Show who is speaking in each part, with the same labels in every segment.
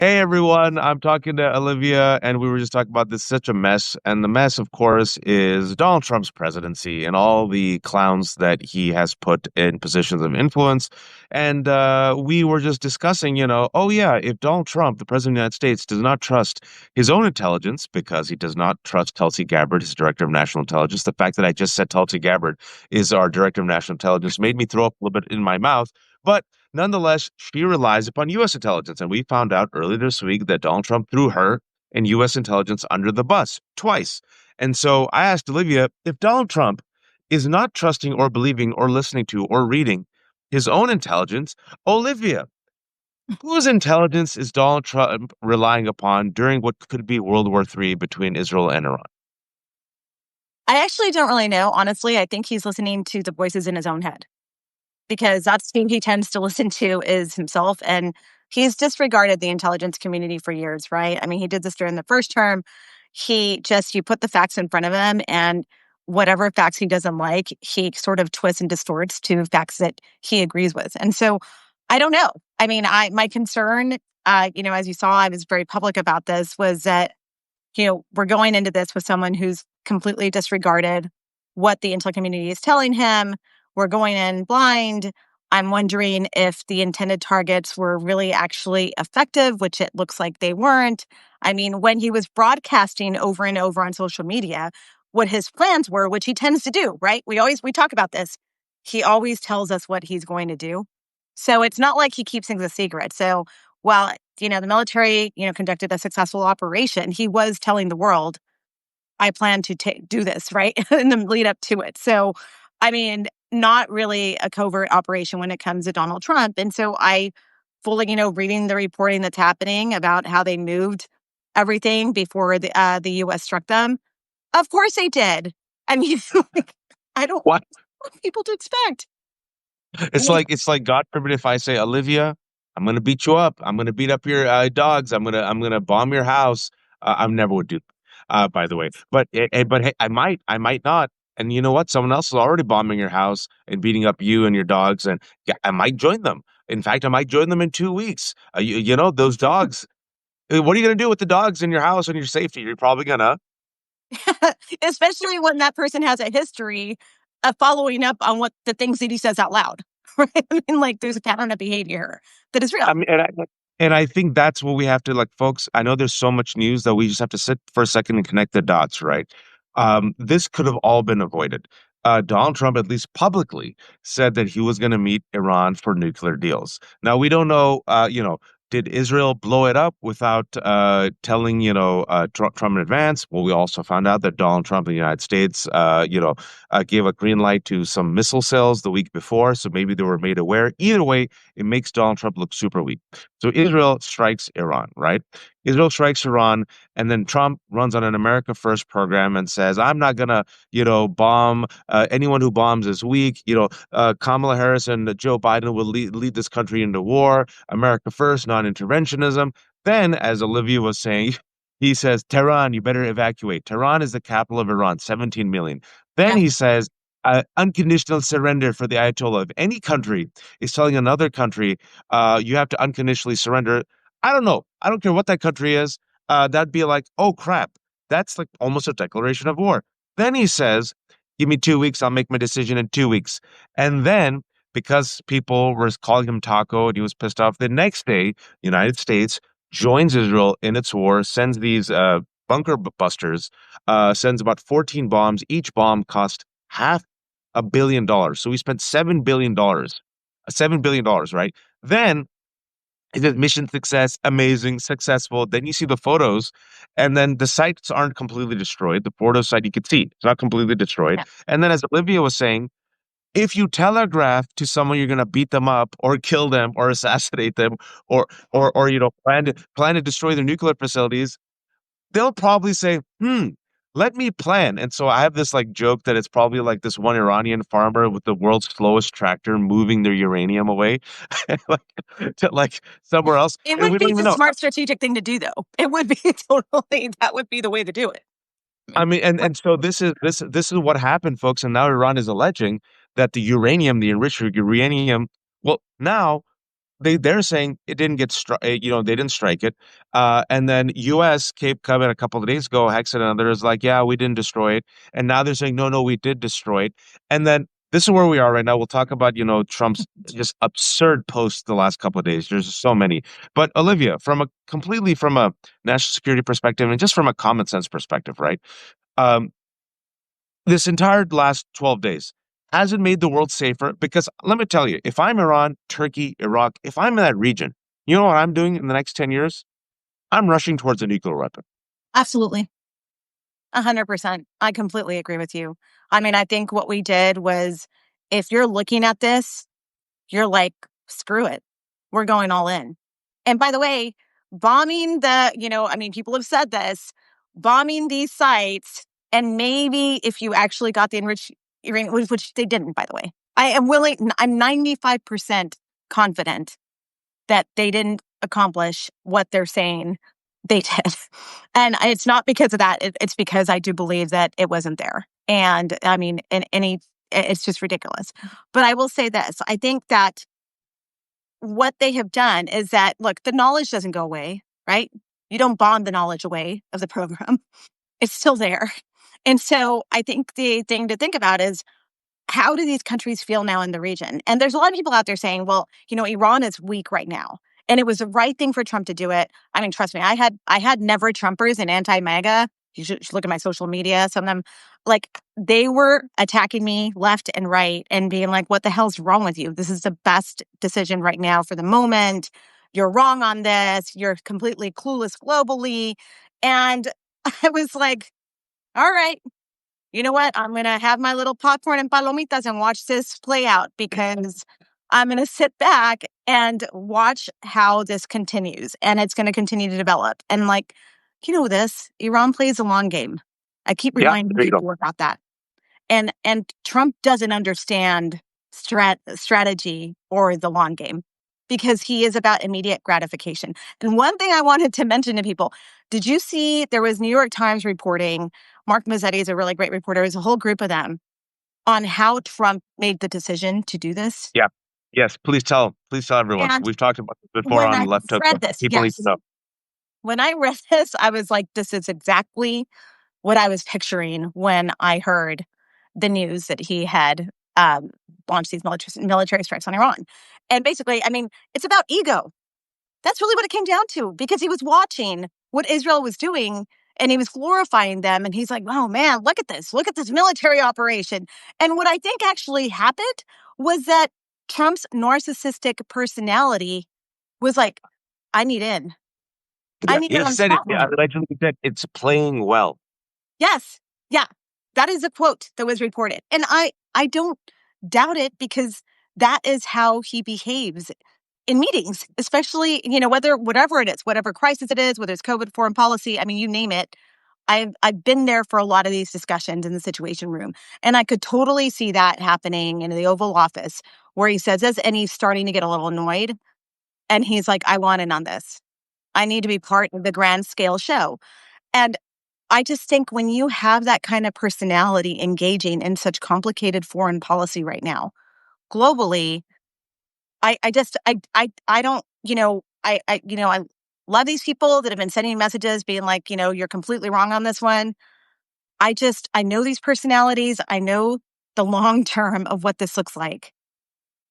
Speaker 1: Hey everyone, I'm talking to Olivia, and we were just talking about this such a mess. And the mess, of course, is Donald Trump's presidency and all the clowns that he has put in positions of influence. And we were just discussing, oh yeah, if Donald Trump, the president of the United States, does not trust his own intelligence because he does not trust Tulsi Gabbard, his director of national intelligence, the fact that I just said Tulsi Gabbard is our director of national intelligence made me throw up a little bit in my mouth. But nonetheless, she relies upon U.S. intelligence. And we found out earlier this week that Donald Trump threw her and U.S. intelligence under the bus twice. And so I asked Olivia if Donald Trump is not trusting or believing or listening to or reading his own intelligence, Olivia, whose intelligence is Donald Trump relying upon during what could be World War III between Israel and Iran?
Speaker 2: I actually don't really know. Honestly, I think he's listening to the voices in his own head because that's who he tends to listen to is himself. And he's disregarded the intelligence community for years, right? I mean, he did this during the first term. You put the facts in front of him, and whatever facts he doesn't like, he sort of twists and distorts to facts that he agrees with. And so I don't know. I mean, my concern, as you saw, I was very public about this, was that we're going into this with someone who's completely disregarded what the intel community is telling him. We're going in blind. I'm wondering if the intended targets were really actually effective, which it looks like they weren't. I mean, when he was broadcasting over and over on social media what his plans were, which he tends to do, right? We talk about this. He always tells us what he's going to do. So it's not like he keeps things a secret. So while the military, conducted a successful operation, he was telling the world, I plan to do this, right? In the lead up to it. So, I mean, not really a covert operation when it comes to Donald Trump. And so I fully, reading the reporting that's happening about how they moved everything before the U.S. struck them. Of course they did. I mean, I don't
Speaker 1: What?
Speaker 2: want people to expect.
Speaker 1: It's like God forbid if I say, Olivia, I'm gonna beat you up. I'm gonna beat up your dogs. I'm gonna bomb your house. I never would do, by the way. But hey, I might not. And you know what? Someone else is already bombing your house and beating up you and your dogs, and yeah, I might join them. In fact, I might join them in 2 weeks. You know those dogs. What are you gonna do with the dogs in your house and your safety? You're probably gonna.
Speaker 2: Especially when that person has a history of following up on what the things that he says out loud. Right? I mean, like there's a pattern of behavior that is real.
Speaker 1: I mean, and I think that's what we have to like, folks. I know there's so much news that we just have to sit for a second and connect the dots, right? This could have all been avoided. Donald Trump, at least publicly, said that he was going to meet Iran for nuclear deals. Now we don't know, did Israel blow it up without telling, Trump in advance? Well, we also found out that Donald Trump in the United States, gave a green light to some missile sales the week before, so maybe they were made aware. Either way, it makes Donald Trump look super weak. So Israel strikes Iran, right? Israel strikes Iran, and then Trump runs on an America First program and says, "I'm not gonna, bomb anyone who bombs is weak. Kamala Harris and Joe Biden will lead this country into war. America First, non-interventionism." Then, as Olivia was saying, he says, "Tehran, you better evacuate. Tehran is the capital of Iran, 17 million." Then
Speaker 2: Yeah.
Speaker 1: he says, unconditional surrender for the Ayatollah. If any country is telling another country, you have to unconditionally surrender, I don't know. I don't care what that country is. That'd be like, oh crap, that's like almost a declaration of war. Then he says, give me 2 weeks, I'll make my decision in 2 weeks. And then, because people were calling him Taco and he was pissed off, the next day, United States joins Israel in its war, sends these bunker busters, sends about 14 bombs. Each bomb cost $500 million. So we spent $7 billion, $7 billion, right? Then it says mission success, amazing, successful. Then you see the photos, and then the sites aren't completely destroyed. The photo site you could see it's not completely destroyed.
Speaker 2: Yeah.
Speaker 1: And then, as Olivia was saying, if you telegraph to someone you're going to beat them up or kill them or assassinate them or plan to destroy their nuclear facilities, they'll probably say, let me plan. And so I have this like joke that it's probably like this one Iranian farmer with the world's slowest tractor moving their uranium away like, to like somewhere else.
Speaker 2: It
Speaker 1: And
Speaker 2: would
Speaker 1: we don't
Speaker 2: be
Speaker 1: even
Speaker 2: the
Speaker 1: know.
Speaker 2: smart strategic thing to do, though. It would be totally, that would be the way to do it.
Speaker 1: I mean, and so this is what happened, folks. And now Iran is alleging that the uranium, the enriched uranium, well, now they're saying it didn't get they didn't strike it. And then U.S. Cape coming a couple of days ago, Hexen and others like, yeah, we didn't destroy it. And now they're saying, no, no, we did destroy it. And then this is where we are right now. We'll talk about, Trump's just absurd posts the last couple of days. There's just so many. But Olivia, from a national security perspective and just from a common sense perspective, right? Um, this entire last 12 days hasn't made the world safer because let me tell you, if I'm Iran, Turkey, Iraq, if I'm in that region, you know what I'm doing in the next 10 years? I'm rushing towards a nuclear weapon.
Speaker 2: Absolutely. 100%. I completely agree with you. I mean, I think what we did was if you're looking at this, you're like, screw it. We're going all in. And by the way, bombing I mean, people have said this, bombing these sites, and maybe if you actually got the enriched uranium, which they didn't, by the way, I'm 95% confident that they didn't accomplish what they're saying they did. And it's not because of that. It's because I do believe that it wasn't there. And I mean, it's just ridiculous. But I will say this. I think that what they have done is that, look, the knowledge doesn't go away, right? You don't bond the knowledge away of the program. It's still there. And so I think the thing to think about is, how do these countries feel now in the region? And there's a lot of people out there saying, well, Iran is weak right now. And it was the right thing for Trump to do it. I mean, trust me, I had never Trumpers and anti-MAGA. You should look at my social media. Some of them, like, they were attacking me left and right and being like, what the hell's wrong with you? This is the best decision right now for the moment. You're wrong on this. You're completely clueless globally. And I was like, all right, you know what? I'm going to have my little popcorn and palomitas and watch this play out, because I'm going to sit back and watch how this continues, and it's going to continue to develop. And Iran plays a long game. I keep
Speaker 1: Yeah,
Speaker 2: reminding
Speaker 1: there you go.
Speaker 2: people about that. And Trump doesn't understand strategy or the long game, because he is about immediate gratification. And one thing I wanted to mention to people, did you see there was New York Times reporting? Mark Mazzetti is a really great reporter. There's a whole group of them on how Trump made the decision to do this.
Speaker 1: Yeah. Yes, please tell everyone.
Speaker 2: And
Speaker 1: We've talked about this before
Speaker 2: when
Speaker 1: on
Speaker 2: I
Speaker 1: Left Hook,
Speaker 2: read
Speaker 1: but
Speaker 2: this,
Speaker 1: people need to
Speaker 2: yes,
Speaker 1: know.
Speaker 2: when I read this, I was like, this is exactly what I was picturing when I heard the news that he had launched these military strikes on Iran. And basically, I mean, it's about ego. That's really what it came down to, because he was watching what Israel was doing and he was glorifying them. And he's like, oh man, look at this military operation. And what I think actually happened was that Trump's narcissistic personality was like, I need in. I
Speaker 1: Yeah,
Speaker 2: need in
Speaker 1: he
Speaker 2: on the
Speaker 1: said it. Yeah,
Speaker 2: spotlight.
Speaker 1: allegedly said it's playing well.
Speaker 2: Yes. Yeah. That is a quote that was reported. And I don't doubt it, because that is how he behaves in meetings, especially, whatever it is, whatever crisis it is, whether it's COVID, foreign policy, I mean, you name it. I've been there for a lot of these discussions in the Situation Room, and I could totally see that happening in the Oval Office, where he says this and he's starting to get a little annoyed, and he's like, I want in on this. I need to be part of the grand scale show. And I just think when you have that kind of personality engaging in such complicated foreign policy right now, globally, I don't, I love these people that have been sending messages being like, you're completely wrong on this one. I know these personalities. I know the long term of what this looks like.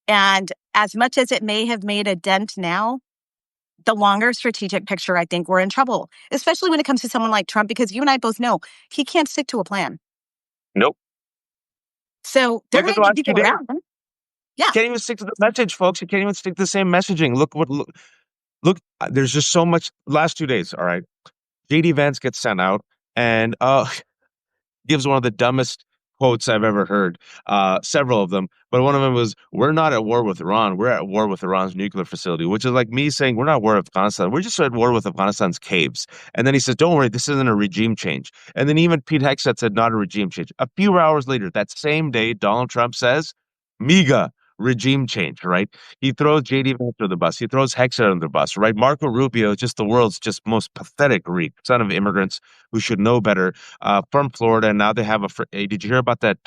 Speaker 2: And as much as it may have made a dent now, the longer strategic picture, I think we're in trouble, especially when it comes to someone like Trump, because you and I both know he can't stick to a plan.
Speaker 1: Nope.
Speaker 2: So they're
Speaker 1: Look
Speaker 2: going
Speaker 1: at the
Speaker 2: to need
Speaker 1: last few
Speaker 2: people
Speaker 1: days.
Speaker 2: around him. Yeah.
Speaker 1: Can't even stick to the message, folks. You can't even stick to the same messaging. Look. There's just so much. Last 2 days. All right. JD Vance gets sent out and gives one of the dumbest quotes I've ever heard. Several of them, but one of them was, "We're not at war with Iran. We're at war with Iran's nuclear facility," which is like me saying we're not at war with Afghanistan. We're just at war with Afghanistan's caves. And then he says, "Don't worry, this isn't a regime change." And then even Pete Hegseth said, "Not a regime change." A few hours later, that same day, Donald Trump says, "MAGA." regime change, right? He throws JD Vance under the bus. He throws Hegseth under the bus, right? Marco Rubio is just the world's just most pathetic reek, son of immigrants who should know better, from Florida. And now they have did you hear about that,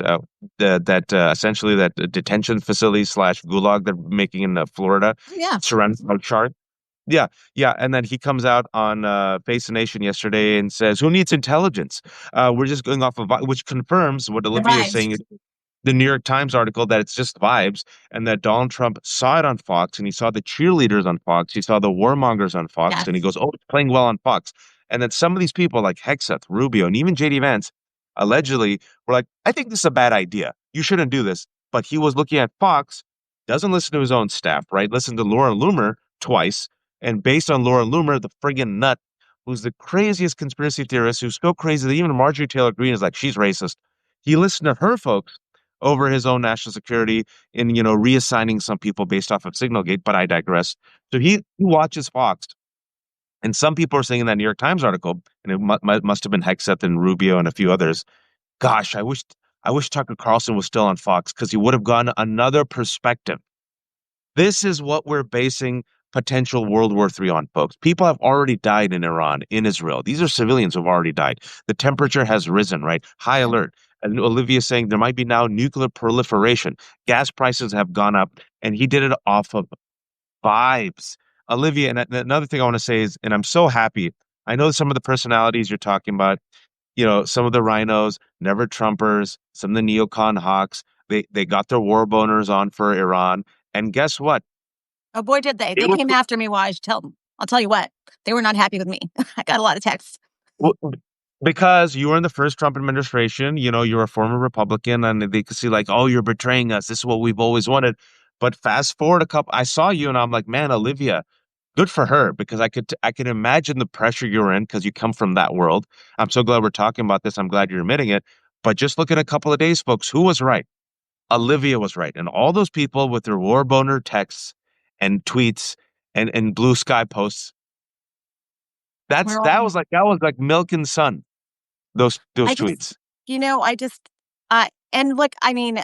Speaker 1: essentially that detention facility slash gulag they're making in Florida,
Speaker 2: Yeah.
Speaker 1: surrounded by shark? Yeah, yeah, and then he comes out on Face the Nation yesterday and says, "Who needs intelligence? We're just going off of which confirms what
Speaker 2: The
Speaker 1: Olivia is
Speaker 2: vibes.
Speaker 1: saying, the New York Times article, that it's just vibes, and that Donald Trump saw it on Fox, and he saw the cheerleaders on Fox, he saw the warmongers on Fox,
Speaker 2: Yes.
Speaker 1: and he goes, "Oh, it's playing well on Fox." And then some of these people like Hegseth, Rubio, and even JD Vance allegedly were like, "I think this is a bad idea. You shouldn't do this." But he was looking at Fox, doesn't listen to his own staff, right? Listen to Laura Loomer twice, and based on Laura Loomer, the friggin' nut, who's the craziest conspiracy theorist, who's so crazy that even Marjorie Taylor Greene is like, she's racist. He listened to her folks over his own national security in, reassigning some people based off of Signalgate, but I digress. So he watches Fox. And some people are saying in that New York Times article, and it must have been Hegseth and Rubio and a few others, gosh, I wish Tucker Carlson was still on Fox because he would have gotten another perspective. This is what we're basing potential World War III on, folks. People have already died in Iran, in Israel. These are civilians who have already died. The temperature has risen, right? High alert. And Olivia is saying there might be now nuclear proliferation. Gas prices have gone up, and he did it off of vibes. Olivia, and another thing I want to say is, and I'm so happy. I know some of the personalities you're talking about, some of the rhinos, never Trumpers, some of the neocon hawks, they got their war boners on for Iran. And guess what?
Speaker 2: Oh boy, did they.
Speaker 1: They
Speaker 2: They
Speaker 1: were
Speaker 2: came after me while I tell them. I'll tell you what, they were not happy with me. I got a lot of texts.
Speaker 1: well, because you were in the first Trump administration, you're a former Republican, and they could see like, oh, you're betraying us. This is what we've always wanted. But fast forward I saw you, and I'm like, man, Olivia, good for her, because I could imagine the pressure you're in because you come from that world. I'm so glad we're talking about this. I'm glad you're admitting it. But just look at a couple of days, folks. Who was right? Olivia was right, and all those people with their war boner texts and tweets and blue sky posts.
Speaker 2: We're
Speaker 1: That was like milk and sun. Those
Speaker 2: I just,
Speaker 1: tweets.
Speaker 2: I just, and look, I mean,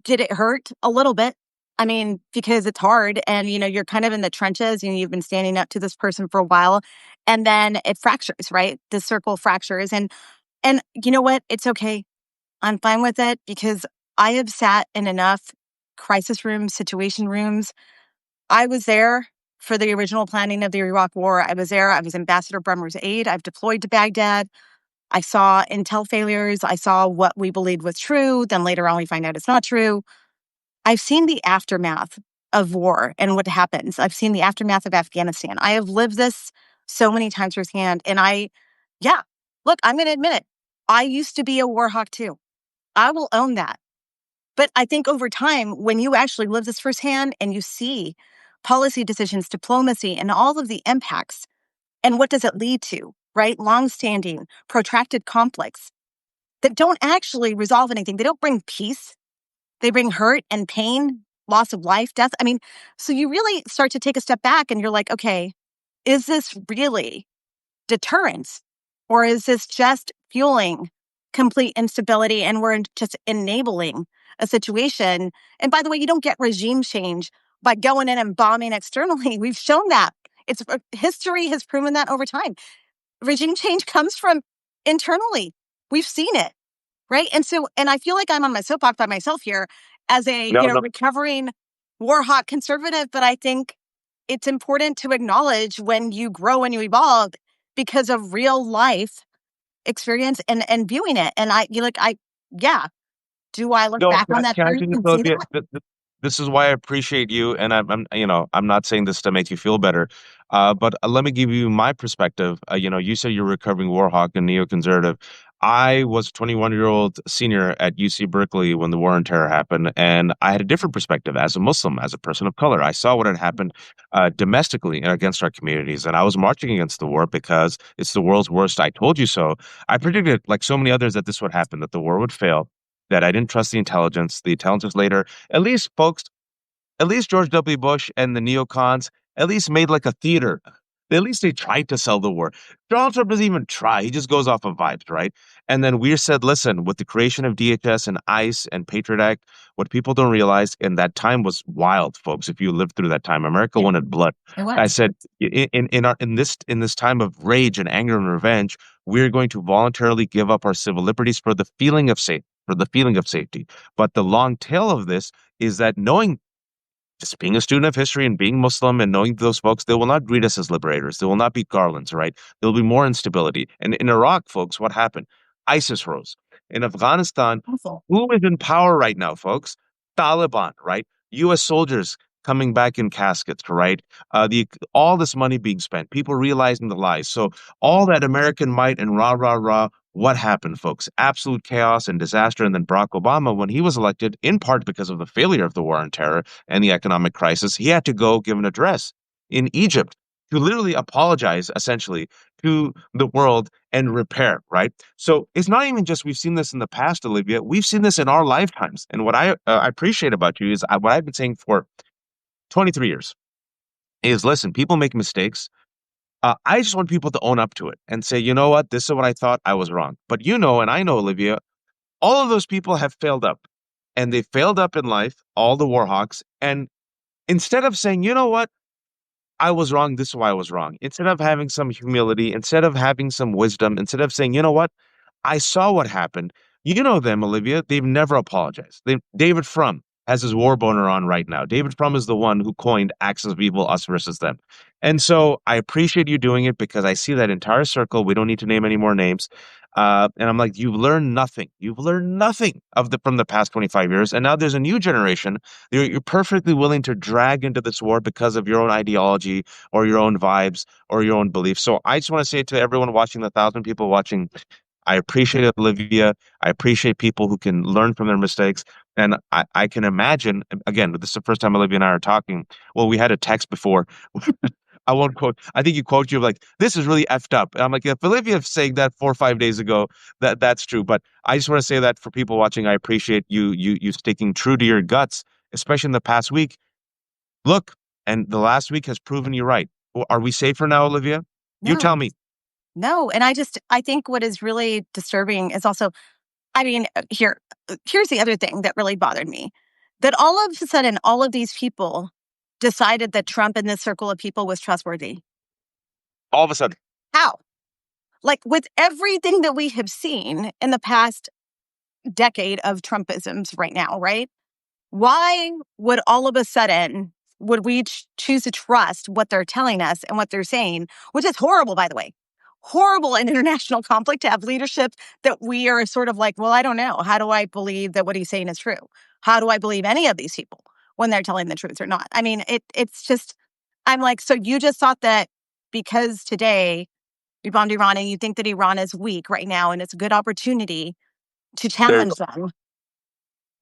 Speaker 2: did it hurt a little bit? I mean, because it's hard and, you're kind of in the trenches and you've been standing up to this person for a while and then it fractures, right? The circle fractures. And you know what? It's okay. I'm fine with it because I have sat in enough crisis rooms, situation rooms. I was there for the original planning of the Iraq War. I was there. I was Ambassador Bremer's aide. I've deployed to Baghdad. I saw intel failures. I saw what we believed was true. Then later on, we find out it's not true. I've seen the aftermath of war and what happens. I've seen the aftermath of Afghanistan. I have lived this so many times firsthand. And yeah, look, I'm going to admit it. I used to be a war hawk too. I will own that. But I think over time, when you actually live this firsthand and you see policy decisions, diplomacy, and all of the impacts, and what does it lead to, right? Longstanding, protracted conflicts that don't actually resolve anything. They don't bring peace. They bring hurt and pain, loss of life, death. I mean, so you really start to take a step back and you're like, okay, is this really deterrence? Or is this just fueling complete instability and we're just enabling a situation? And by the way, you don't get regime change by going in and bombing externally. We've shown that. History has proven that over time. Regime change comes from internally. We've seen it, right? And I feel like I'm on my soapbox by myself here as a,
Speaker 1: No, no,
Speaker 2: recovering war hawk conservative, but I think it's important to acknowledge when you grow and you evolve because of real life experience and viewing it. And yeah. Do I look
Speaker 1: no.
Speaker 2: back on that
Speaker 1: Can I
Speaker 2: truth
Speaker 1: do this,
Speaker 2: and see
Speaker 1: Olivia?
Speaker 2: that?
Speaker 1: This is why I appreciate you, and I'm not saying this to make you feel better, but let me give you my perspective. You say you're a recovering war hawk and neoconservative. I was a 21-year-old senior at UC Berkeley when the war on terror happened, and I had a different perspective as a Muslim, as a person of color. I saw what had happened domestically against our communities, and I was marching against the war because it's the world's worst. I told you so. I predicted, like so many others, that this would happen, that the war would fail, that I didn't trust the intelligence. The intelligence later, at least folks, at least George W. Bush and the neocons at least made like a theater. At least they tried to sell the war. Donald Trump doesn't even try. He just goes off of vibes, right? And then we said, listen, with the creation of DHS and ICE and Patriot Act, what people don't realize, and that time was wild, folks. If you lived through that time, America
Speaker 2: Yeah,
Speaker 1: wanted blood.
Speaker 2: it
Speaker 1: I
Speaker 2: was.
Speaker 1: said, in this time of rage and anger and revenge, we're going to voluntarily give up our civil liberties for the feeling of safety. But the long tail of this is that knowing, just being a student of history and being Muslim and knowing those folks, they will not greet us as liberators. They will not be garlands, right? There'll be more instability. And in Iraq, folks, what happened? ISIS rose. In Afghanistan,
Speaker 2: Awful.
Speaker 1: who is in power right now, folks? Taliban, right? U.S. soldiers coming back in caskets, right? The all this money being spent, people realizing the lies. So all that American might and rah rah rah. What happened, folks? Absolute chaos and disaster. And then Barack Obama, when he was elected, in part because of the failure of the war on terror, and the economic crisis, he had to go give an address in Egypt to literally apologize, essentially, to the world and repair, right? So it's not even just we've seen this in the past, Olivia. We've seen this in our lifetimes. And what I appreciate about you is what I've been saying for 23 years is listen, people make mistakes. I just want people to own up to it and say, you know what, this is what I thought, I was wrong. But you know, and I know, Olivia, all of those people have failed up. And they failed up in life, all the war hawks. And instead of saying, you know what, I was wrong, this is why I was wrong. Instead of having some humility, instead of having some wisdom, instead of saying, you know what, I saw what happened. You know them, Olivia. They've never apologized. David Frum has his war boner on right now. David Frum is the one who coined Axis of Evil, us versus them. And so I appreciate you doing it because I see that entire circle. We don't need to name any more names. And I'm like, you've learned nothing. You've learned nothing from the past 25 years. And now there's a new generation that you're perfectly willing to drag into this war because of your own ideology or your own vibes or your own beliefs. So I just want to say to everyone watching, the 1,000 people watching, I appreciate it, Olivia. I appreciate people who can learn from their mistakes. And I can imagine, again, this is the first time Olivia and I are talking. Well, we had a text before. I won't quote. I think you quote you like, this is really effed up. And I'm like, if Olivia saying that 4 or 5 days ago, that's true. But I just want to say that for people watching, I appreciate you sticking true to your guts, especially in the past week. Look, and the last week has proven you right. Are we safer now, Olivia? You
Speaker 2: No,
Speaker 1: tell me.
Speaker 2: no. And I think what is really disturbing is also, I mean, here's the other thing that really bothered me, that all of a sudden, all of these people decided that Trump in this circle of people was trustworthy.
Speaker 1: All of a sudden,
Speaker 2: How? Like, with everything that we have seen in the past decade of Trumpisms right now, right? Why would all of a sudden would we choose to trust what they're telling us and what they're saying, which is horrible, by the way. Horrible in international conflict to have leadership that we are sort of like, well, I don't know. How do I believe that what he's saying is true? How do I believe any of these people when they're telling the truth or not? I mean, it's just, I'm like, so you just thought that because today we bombed Iran and you think that Iran is weak right now and it's a good opportunity to
Speaker 1: there.
Speaker 2: challenge them,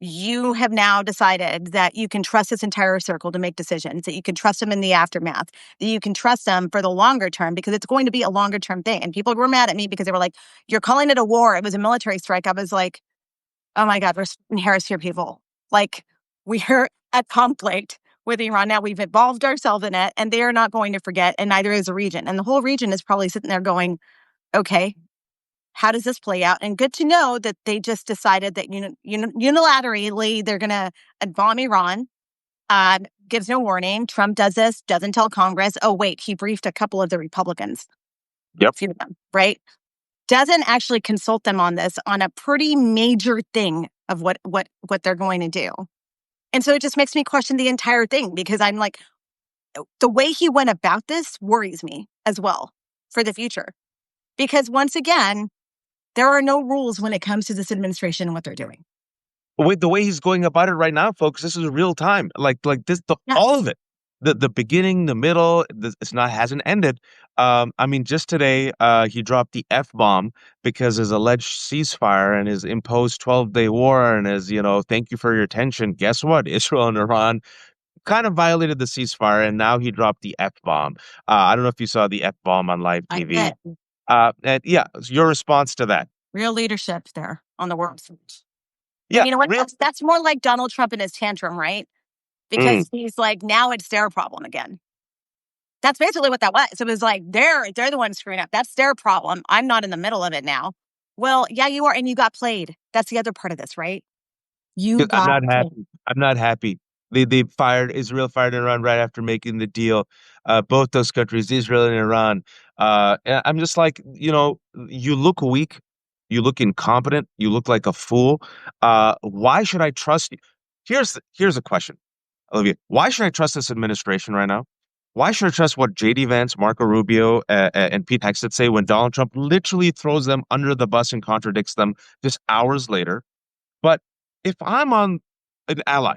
Speaker 2: you have now decided that you can trust this entire circle to make decisions, that you can trust them in the aftermath, that you can trust them for the longer term because it's going to be a longer term thing. And people were mad at me because they were like, you're calling it a war. It was a military strike. I was like, oh my God, we're in hemisphere people. Like, we're at conflict with Iran now. We've involved ourselves in it and they are not going to forget. And neither is the region. And the whole region is probably sitting there going, okay, how does this play out? And good to know that they just decided that unilaterally they're going to bomb Iran. Gives no warning. Trump does this, doesn't tell Congress. Oh, wait, he briefed a couple of the Republicans.
Speaker 1: Yep.
Speaker 2: A few of them, right? Doesn't actually consult them on this, on a pretty major thing of what they're going to do. And so it just makes me question the entire thing because I'm like, the way he went about this worries me as well for the future. Because once again, there are no rules when it comes to this administration and what they're doing.
Speaker 1: With the way he's going about it right now, folks, this is real time. Like this, all
Speaker 2: Yes.
Speaker 1: of it. The beginning, the middle, it's not hasn't ended. I mean, just today, he dropped the F bomb because his alleged ceasefire and his imposed 12-day war and his, thank you for your attention. Guess what? Israel and Iran kind of violated the ceasefire, and now he dropped the F bomb. I don't know if you saw the F bomb on live
Speaker 2: I
Speaker 1: TV.
Speaker 2: get
Speaker 1: And yeah, your response to that?
Speaker 2: real leadership there on the world stage. And
Speaker 1: Yeah,
Speaker 2: you know what?
Speaker 1: real.
Speaker 2: That's more like Donald Trump and his tantrum, right?
Speaker 1: Mm.
Speaker 2: Because he's like, now it's their problem again. That's basically what that was. It was like, they're the ones screwing up. That's their problem. I'm not in the middle of it now. Well, yeah, you are, and you got played. That's the other part of this, right? You
Speaker 1: 'Cause I'm
Speaker 2: got
Speaker 1: not
Speaker 2: played.
Speaker 1: happy. I'm not happy. They fired Israel fired Iran right after making the deal. Both those countries, Israel and Iran. And I'm just like, you look weak, you look incompetent, you look like a fool. Why should I trust you? Here's a question, Olivia. Why should I trust this administration right now? Why should I trust what JD Vance, Marco Rubio, and Pete Hegseth say when Donald Trump literally throws them under the bus and contradicts them just hours later? But if I'm on an ally,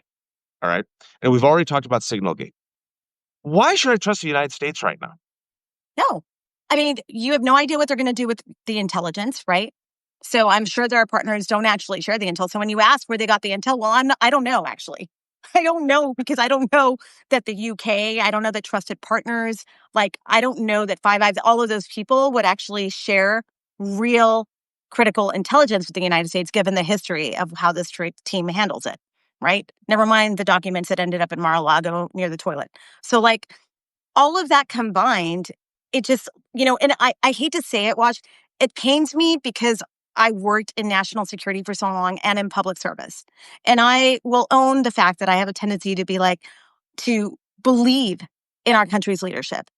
Speaker 1: all right, and we've already talked about Signalgate, why should I trust the United States right now?
Speaker 2: No. I mean, you have no idea what they're going to do with the intelligence, right? So I'm sure their partners don't actually share the intel. So when you ask where they got the intel, well, I don't know, actually. I don't know because I don't know that the UK, I don't know that trusted partners, like, I don't know that Five Eyes, all of those people would actually share real critical intelligence with the United States, given the history of how this team handles it, right? Never mind the documents that ended up in Mar-a-Lago near the toilet. So, like, all of that combined, it just, and I hate to say it, Watch, it pains me because I worked in national security for so long and in public service. And I will own the fact that I have a tendency to be like, to believe in our country's leadership,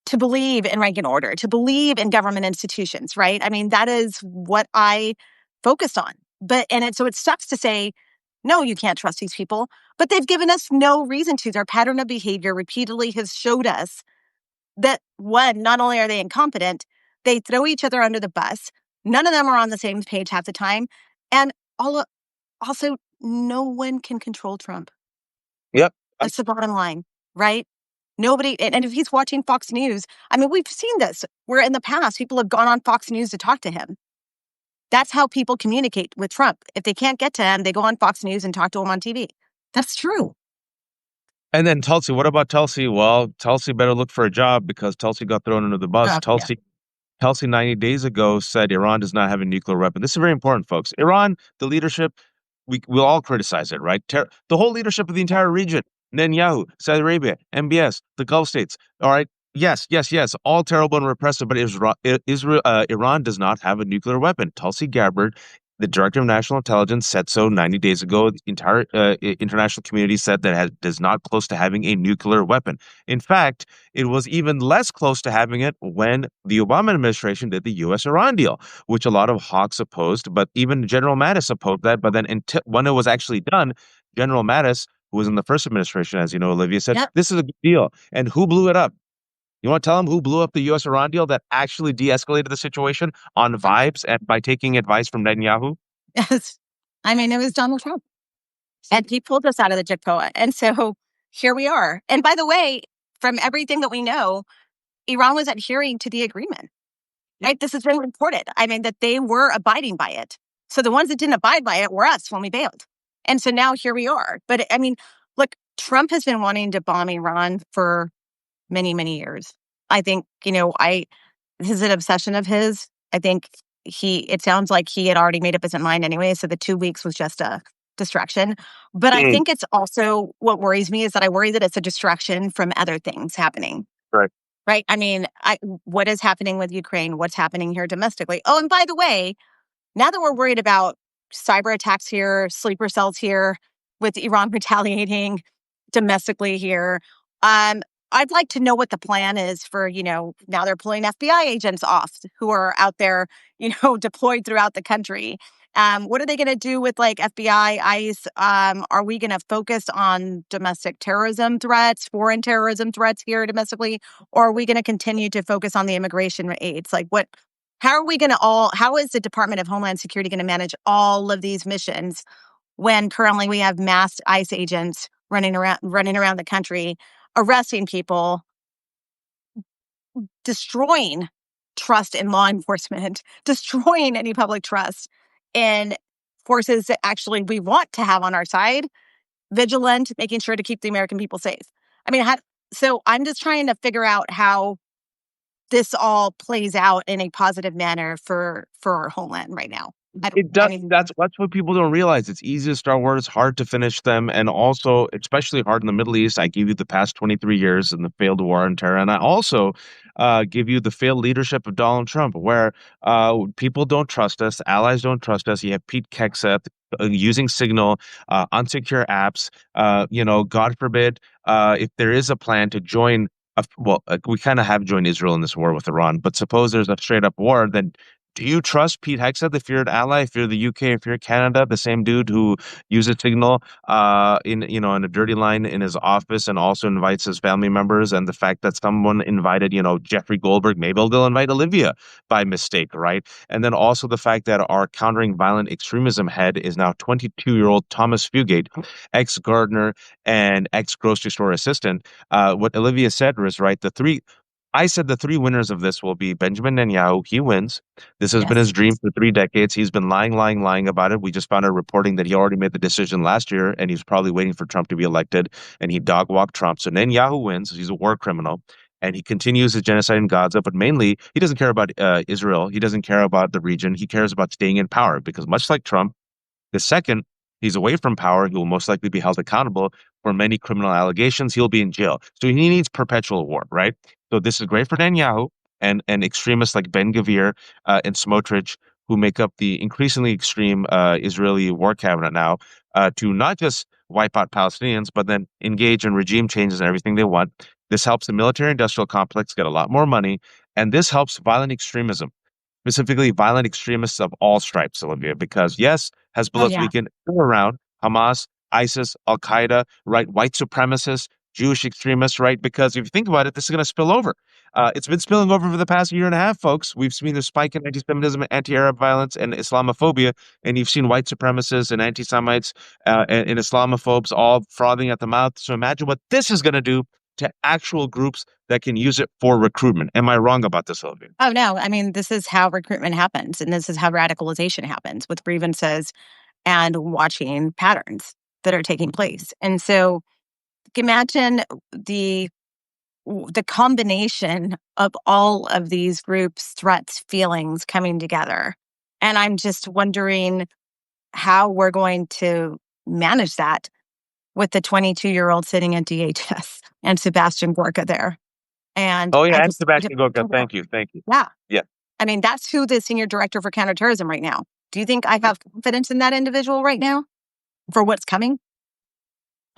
Speaker 2: to believe in rank and order, to believe in government institutions, right? I mean, that is what I focused on. So it sucks to say, no, you can't trust these people, but they've given us no reason to. Their pattern of behavior repeatedly has showed us that, one, not only are they incompetent, they throw each other under the bus. None of them are on the same page half the time. And also, no one can control Trump.
Speaker 1: Yep.
Speaker 2: That's the bottom line, right? Nobody, and if he's watching Fox News, I mean, we've seen this, where in the past, people have gone on Fox News to talk to him. That's how people communicate with Trump. If they can't get to him, they go on Fox News and talk to him on TV. That's true.
Speaker 1: And then Tulsi, what about Tulsi? Well, Tulsi better look for a job because Tulsi got thrown under the bus.
Speaker 2: Yeah.
Speaker 1: Tulsi 90 days ago said Iran does not have a nuclear weapon. This is very important, folks. Iran, the leadership, we'll all criticize it, right? The whole leadership of the entire region, Netanyahu, Saudi Arabia, MBS, the Gulf states. All right. Yes, yes, yes. All terrible and repressive, but Iran does not have a nuclear weapon. Tulsi Gabbard, the director of national intelligence, said so 90 days ago. The entire international community said that it is not close to having a nuclear weapon. In fact, it was even less close to having it when the Obama administration did the U.S.-Iran deal, which a lot of hawks opposed, but even General Mattis opposed that. But then when it was actually done, General Mattis, who was in the first administration, as you know, Olivia, said,
Speaker 2: Yep.
Speaker 1: this is a good deal. And who blew it up? You want to tell them who blew up the U.S.-Iran deal that actually de-escalated the situation on vibes and by taking advice from Netanyahu?
Speaker 2: Yes. I mean, it was Donald Trump. And he pulled us out of the JICPOA. And so here we are. And by the way, from everything that we know, Iran was adhering to the agreement, right? This has been reported. I mean, that they were abiding by it. So the ones that didn't abide by it were us when we bailed. And so now here we are. But I mean, look, Trump has been wanting to bomb Iran for many, many years. I think, this is an obsession of his. I think it sounds like he had already made up his mind anyway. So the 2 weeks was just a distraction. But I think it's also, what worries me is that I worry that it's a distraction from other things happening.
Speaker 1: Right.
Speaker 2: Right. I mean, what is happening with Ukraine? What's happening here domestically? Oh, and by the way, now that we're worried about cyber attacks here, sleeper cells here, with Iran retaliating domestically here, I'd like to know what the plan is for, now they're pulling FBI agents off who are out there, deployed throughout the country. What are they going to do with like FBI, ICE? Are we going to focus on domestic terrorism threats, foreign terrorism threats here domestically? Or are we going to continue to focus on the immigration aids? Like how is the Department of Homeland Security going to manage all of these missions when currently we have masked ICE agents running around the country, arresting people, destroying trust in law enforcement, destroying any public trust in forces that actually we want to have on our side, vigilant, making sure to keep the American people safe. I mean, so I'm just trying to figure out how this all plays out in a positive manner for our homeland right now. I don't,
Speaker 1: It does.
Speaker 2: I mean,
Speaker 1: That's what people don't realize. It's easy to start wars, hard to finish them, and also especially hard in the Middle East. I give you the past 23 years and the failed war on terror, and I also give you the failed leadership of Donald Trump, where people don't trust us, allies don't trust us. You have Pete Hegseth using Signal, unsecure apps. God forbid if there is a plan to join. We kind of have joined Israel in this war with Iran, but suppose there's a straight up war, then do you trust Pete Hegseth if you're an ally, if you're the UK, if you're Canada, the same dude who uses Signal in a dirty line in his office and also invites his family members, and the fact that someone invited, Jeffrey Goldberg, maybe they'll invite Olivia by mistake, right? And then also the fact that our countering violent extremism head is now 22-year-old Thomas Fugate, ex-gardener and ex-grocery store assistant. What Olivia said was right. I said the three winners of this will be Benjamin Netanyahu. He wins. This has been
Speaker 2: yes.
Speaker 1: his dream for 3 decades. He's been lying, lying, lying about it. We just found out reporting that he already made the decision last year, and he's probably waiting for Trump to be elected, and he dog walked Trump. So Netanyahu wins. He's a war criminal, and he continues his genocide in Gaza. But mainly, he doesn't care about Israel. He doesn't care about the region. He cares about staying in power because, much like Trump, the second he's away from power, he will most likely be held accountable for many criminal allegations. He'll be in jail. So he needs perpetual war, right? So this is great for Netanyahu and extremists like Ben Gvir and Smotrich, who make up the increasingly extreme Israeli war cabinet now, to not just wipe out Palestinians, but then engage in regime changes and everything they want. This helps the military industrial complex get a lot more money, and this helps violent extremism, specifically violent extremists of all stripes, Olivia, because yes,
Speaker 2: Oh,
Speaker 1: Hezbollah's
Speaker 2: yeah.
Speaker 1: weakened all around, Hamas, ISIS, Al Qaeda, right? White supremacists, Jewish extremists, right? Because if you think about it, this is going to spill over. It's been spilling over for the past year and a half, folks. We've seen a spike in anti-Semitism, anti-Arab violence, and Islamophobia, and you've seen white supremacists and anti-Semites and Islamophobes all frothing at the mouth. So imagine what this is going to do to actual groups that can use it for recruitment. Am I wrong about this, Olivia?
Speaker 2: Oh, no. I mean, this is how recruitment happens, and this is how radicalization happens with grievances and watching patterns that are taking place. And so imagine the the combination of all of these groups, threats, feelings coming together. And I'm just wondering how we're going to manage that with the 22-year-old sitting at DHS and Sebastian Gorka there. And
Speaker 1: Oh
Speaker 2: I
Speaker 1: yeah, and
Speaker 2: just,
Speaker 1: Sebastian Gorka. Thank you, thank you.
Speaker 2: yeah.
Speaker 1: Yeah.
Speaker 2: I mean, that's who the senior director for counterterrorism right now. Do you think I have confidence in that individual right now for what's coming?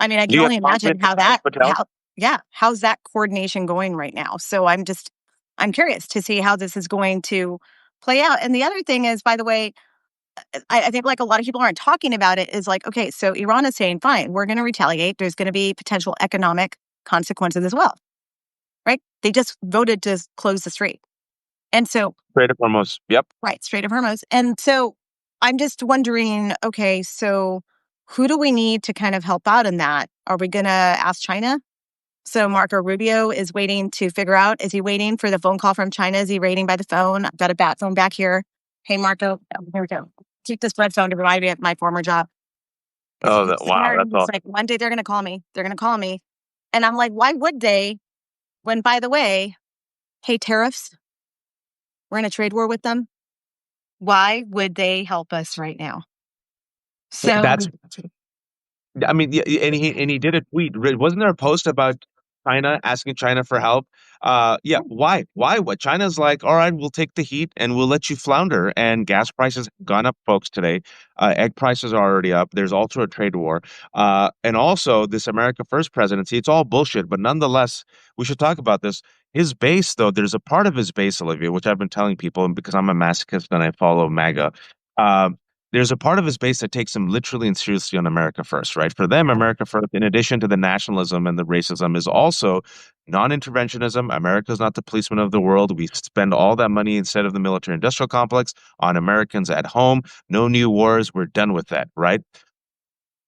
Speaker 2: I mean, I
Speaker 1: Do
Speaker 2: can
Speaker 1: you have
Speaker 2: only imagine
Speaker 1: confidence in Prakash Patel?
Speaker 2: how's that coordination going right now? So I'm curious to see how this is going to play out. And the other thing is, by the way, I think like a lot of people aren't talking about it is like, okay, so Iran is saying, fine, we're going to retaliate. There's going to be potential economic consequences as well, right? They just voted to close the strait. And so,
Speaker 1: Straight up almost. Yep.
Speaker 2: right, Strait of Hormuz. And so I'm just wondering, okay, so who do we need to kind of help out in that? Are we going to ask China? So Marco Rubio is waiting to figure out, is he waiting for the phone call from China? Is he waiting by the phone? I've got a bat phone back here. Hey, Marco, here we go. Keep this red phone to remind me of my former job.
Speaker 1: Oh,
Speaker 2: He's
Speaker 1: wow, that's
Speaker 2: He's
Speaker 1: all.
Speaker 2: like, one day they're going to call me. They're going to call me. And I'm like, why would they? When, by the way, hey, tariffs, we're in a trade war with them. Why would they help us right now? So,
Speaker 1: That's I mean, yeah, and he did a tweet. Wasn't there a post about China asking China for help? Yeah. Why? Why? What? China's like, all right, we'll take the heat and we'll let you flounder. And gas prices have gone up, folks. Today, egg prices are already up. There's also a trade war, and also this America First presidency. It's all bullshit, but nonetheless, we should talk about this. His base, though, there's a part of his base, Olivia, which I've been telling people, and because I'm a masochist and I follow MAGA. Um, there's a part of his base that takes him literally and seriously on America First, right? For them, America First, in addition to the nationalism and the racism, is also non-interventionism. America's not the policeman of the world. We spend all that money instead of the military-industrial complex on Americans at home. No new wars. We're done with that, right?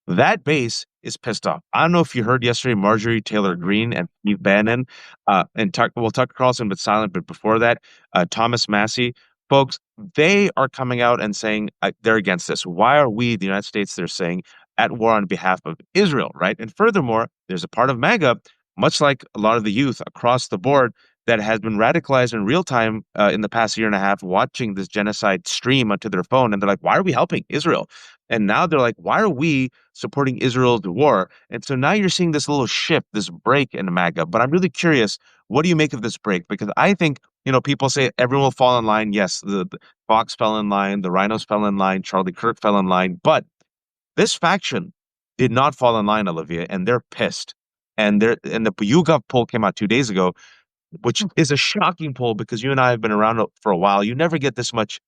Speaker 1: That base is pissed off. I don't know if you heard yesterday, Marjorie Taylor Greene and Steve Bannon, Tucker Carlson, but silent. But before that, Thomas Massey, folks, they are coming out and saying they're against this. Why are we, the United States, they're saying, at war on behalf of Israel, right? And furthermore, there's a part of MAGA, much like a lot of the youth across the board, that has been radicalized in real time in the past year and a half, watching this genocide stream onto their phone, and they're like, "Why are we helping Israel?" And now they're like, "Why are we supporting Israel's war?" And so now you're seeing this little shift, this break in MAGA. But I'm really curious, what do you make of this break? Because I think, people say everyone will fall in line. Yes, the Fox fell in line, the Rhinos fell in line, Charlie Kirk fell in line, but this faction did not fall in line, Olivia, and they're pissed. And the YouGov poll came out 2 days ago, which is a shocking poll because you and I have been around for a while. You never get this much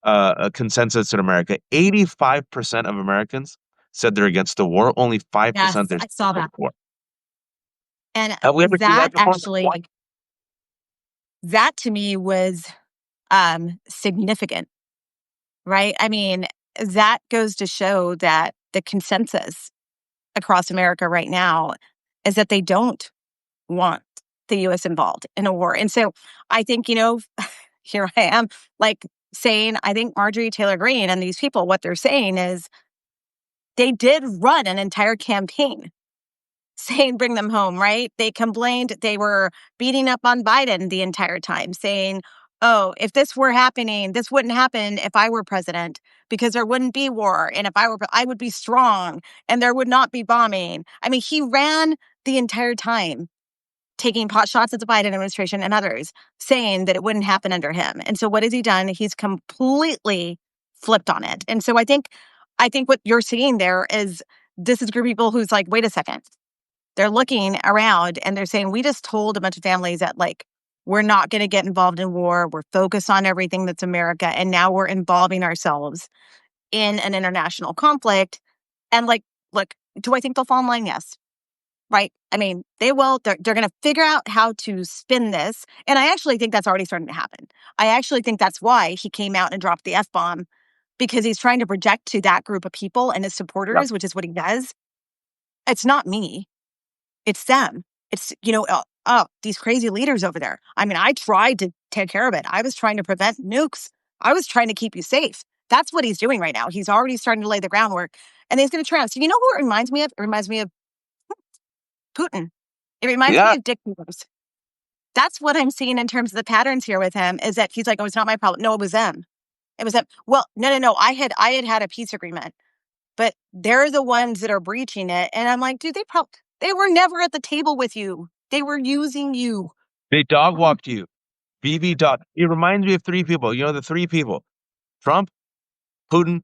Speaker 1: a consensus in America. 85% of Americans said they're against the war. Only 5%
Speaker 2: Yes,
Speaker 1: they're
Speaker 2: I saw
Speaker 1: for
Speaker 2: that.
Speaker 1: the war.
Speaker 2: And
Speaker 1: Have we ever seen
Speaker 2: that
Speaker 1: that before?
Speaker 2: actually, that to me was significant, right? I mean, that goes to show that the consensus across America right now is that they don't want the US involved in a war. And so I think, here I am, like saying, I think Marjorie Taylor Greene and these people, what they're saying is they did run an entire campaign saying bring them home, right? They complained they were beating up on Biden the entire time, saying, oh, if this were happening, this wouldn't happen if I were president because there wouldn't be war. And if I would be strong and there would not be bombing. I mean, he ran the entire time taking pot shots at the Biden administration and others, saying that it wouldn't happen under him. And so what has he done? He's completely flipped on it. And so I think what you're seeing there is this is a group of people who's like, wait a second. They're looking around and they're saying, we just told a bunch of families that we're not going to get involved in war. We're focused on everything that's America. And now we're involving ourselves in an international conflict. And look, do I think they'll fall in line? Yes. Right. I mean, they will. They're going to figure out how to spin this. And I actually think that's already starting to happen. I actually think that's why he came out and dropped the F-bomb, because he's trying to project to that group of people and his
Speaker 1: Yep.
Speaker 2: supporters, which is what he does. It's not me. It's them. It's, these crazy leaders over there. I mean, I tried to take care of it. I was trying to prevent nukes. I was trying to keep you safe. That's what he's doing right now. He's already starting to lay the groundwork. And he's going to try. So you know who it reminds me of? It reminds me of Putin. It reminds me
Speaker 1: Yeah.
Speaker 2: of dictators. That's what I'm seeing in terms of the patterns here with him, is that he's like, oh, it's not my problem. No, it was them. It was them. Well, no. I had a peace agreement, but they're the ones that are breaching it. And I'm like, dude, they were never at the table with you. They were using you.
Speaker 1: They dog walked you. BB dog. It reminds me of three people. The three people: Trump, Putin,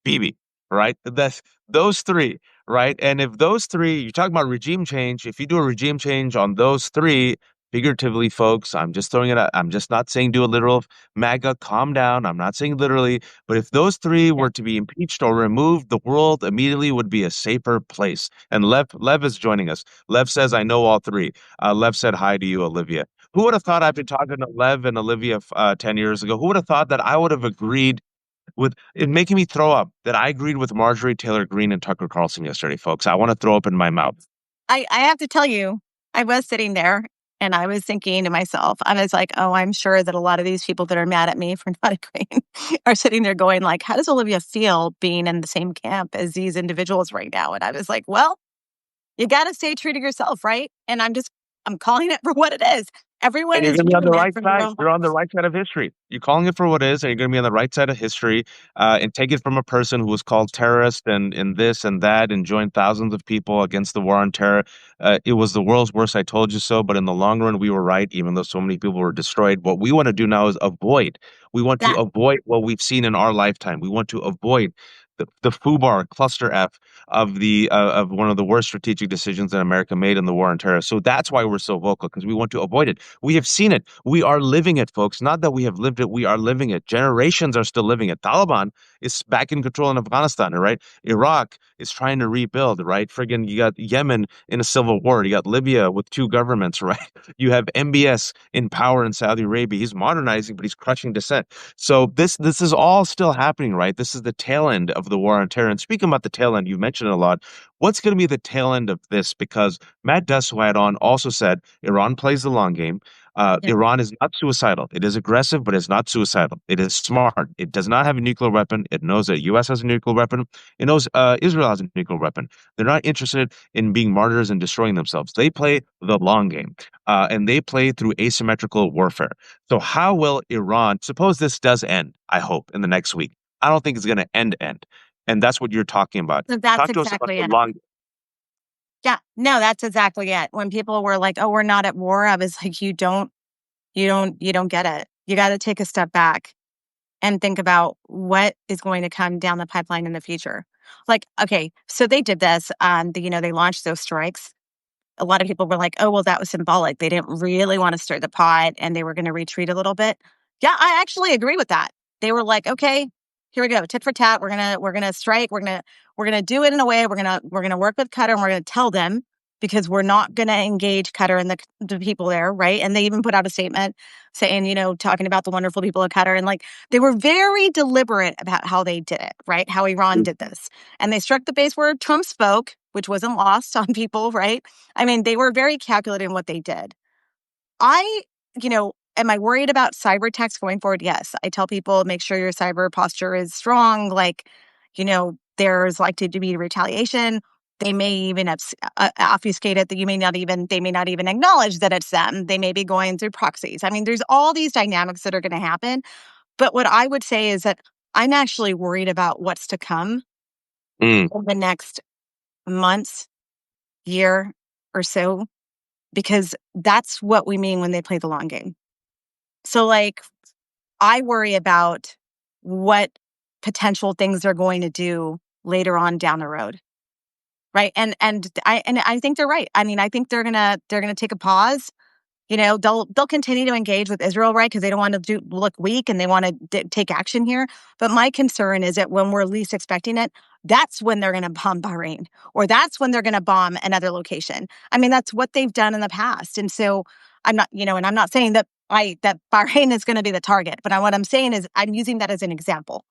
Speaker 1: Bibi, right? That's those three, right? And if those three, you're talking about regime change, if you do a regime change on those three, figuratively, folks, I'm just throwing it out. I'm just not saying do a literal MAGA, calm down. I'm not saying literally, but if those three
Speaker 2: Yeah.
Speaker 1: were to be impeached or removed, the world immediately would be a safer place. And Lev is joining us. Lev says, I know all three. Lev said hi to you, Olivia. Who would have thought I've been talking to Lev and Olivia 10 years ago? Who would have thought that I would have agreed with it making me throw up that I agreed with Marjorie Taylor Greene and Tucker Carlson yesterday, folks? I want to throw up in my mouth.
Speaker 2: I have to tell you, I was sitting there and I was thinking to myself, I was like, oh, I'm sure that a lot of these people that are mad at me for not agreeing are sitting there going like, how does Olivia feel being in the same camp as these individuals right now? And I was like, well, you got to stay true to yourself, right? And I'm calling it for what it is. Everyone
Speaker 1: And you're
Speaker 2: is
Speaker 1: going to be on the
Speaker 2: viewing it
Speaker 1: right
Speaker 2: from their
Speaker 1: side.
Speaker 2: own.
Speaker 1: You're on the right side of history. You're calling it for what it is, and you're going to be on the right side of history, and take it from a person who was called terrorist and this and that and joined thousands of people against the war on terror. It was the world's worst. I told you so. But in the long run, we were right, even though so many people were destroyed. What we want to do now is avoid. We want to
Speaker 2: That
Speaker 1: avoid what we've seen in our lifetime. We want to avoid the FUBAR cluster F of one of the worst strategic decisions that America made in the war on terror. So that's why we're so vocal, because we want to avoid it. We have seen it. We are living it, folks. Not that we have lived it. We are living it. Generations are still living it. Taliban is back in control in Afghanistan, right? Iraq is trying to rebuild, right? Friggin' you got Yemen in a civil war. You got Libya with two governments, right? You have MBS in power in Saudi Arabia. He's modernizing, but he's crushing dissent. So this is all still happening, right? This is the tail end of of the war on terror. And speaking about the tail end, you mentioned it a lot. What's going to be the tail end of this? Because Matt Desweiton also said Iran plays the long game.
Speaker 2: Yeah.
Speaker 1: Iran is not suicidal. It is aggressive, but it's not suicidal. It is smart. It does not have a nuclear weapon. It knows that U.S. has a nuclear weapon. It knows Israel has a nuclear weapon. They're not interested in being martyrs and destroying themselves. They play the long game, and they play through asymmetrical warfare. So how will Iran, suppose this does end, I hope, in the next week. I don't think it's going to end. And that's what you're talking about.
Speaker 2: So that's
Speaker 1: Talk to us about
Speaker 2: exactly
Speaker 1: the
Speaker 2: it.
Speaker 1: long.
Speaker 2: Yeah, no, that's exactly it. When people were like, "Oh, we're not at war," I was like, you don't get it. You got to take a step back and think about what is going to come down the pipeline in the future. Like, okay, so they did this. They launched those strikes. A lot of people were like, "Oh, well, that was symbolic. They didn't really want to stir the pot, and they were going to retreat a little bit." Yeah, I actually agree with that. They were like, "Okay, here we go, tit for tat. We're gonna strike. We're gonna do it in a way. We're gonna work with Qatar, and we're gonna tell them because we're not gonna engage Qatar and the people there, right?" And they even put out a statement saying, talking about the wonderful people of Qatar, and like they were very deliberate about how they did it, right? How Iran did this, and they struck the base where Trump spoke, which wasn't lost on people, right? I mean, they were very calculated in what they did. I, am I worried about cyber attacks going forward? Yes. I tell people make sure your cyber posture is strong. Like, there's likely to be retaliation. They may even obfuscate it that they may not even acknowledge that it's them. They may be going through proxies. I mean, there's all these dynamics that are going to happen. But what I would say is that I'm actually worried about what's to come
Speaker 1: Mm.
Speaker 2: in the next months, year or so, because that's what we mean when they play the long game. So, like, I worry about what potential things they're going to do later on down the road, right? And I think they're right. I mean, I think they're gonna take a pause. They'll continue to engage with Israel, right? Because they don't want to look weak and they want to take action here. But my concern is that when we're least expecting it, that's when they're going to bomb Bahrain, or that's when they're going to bomb another location. I mean, that's what they've done in the past. And so and I'm not saying that Bahrain is going to be the target, but what I'm saying is I'm using that as an example,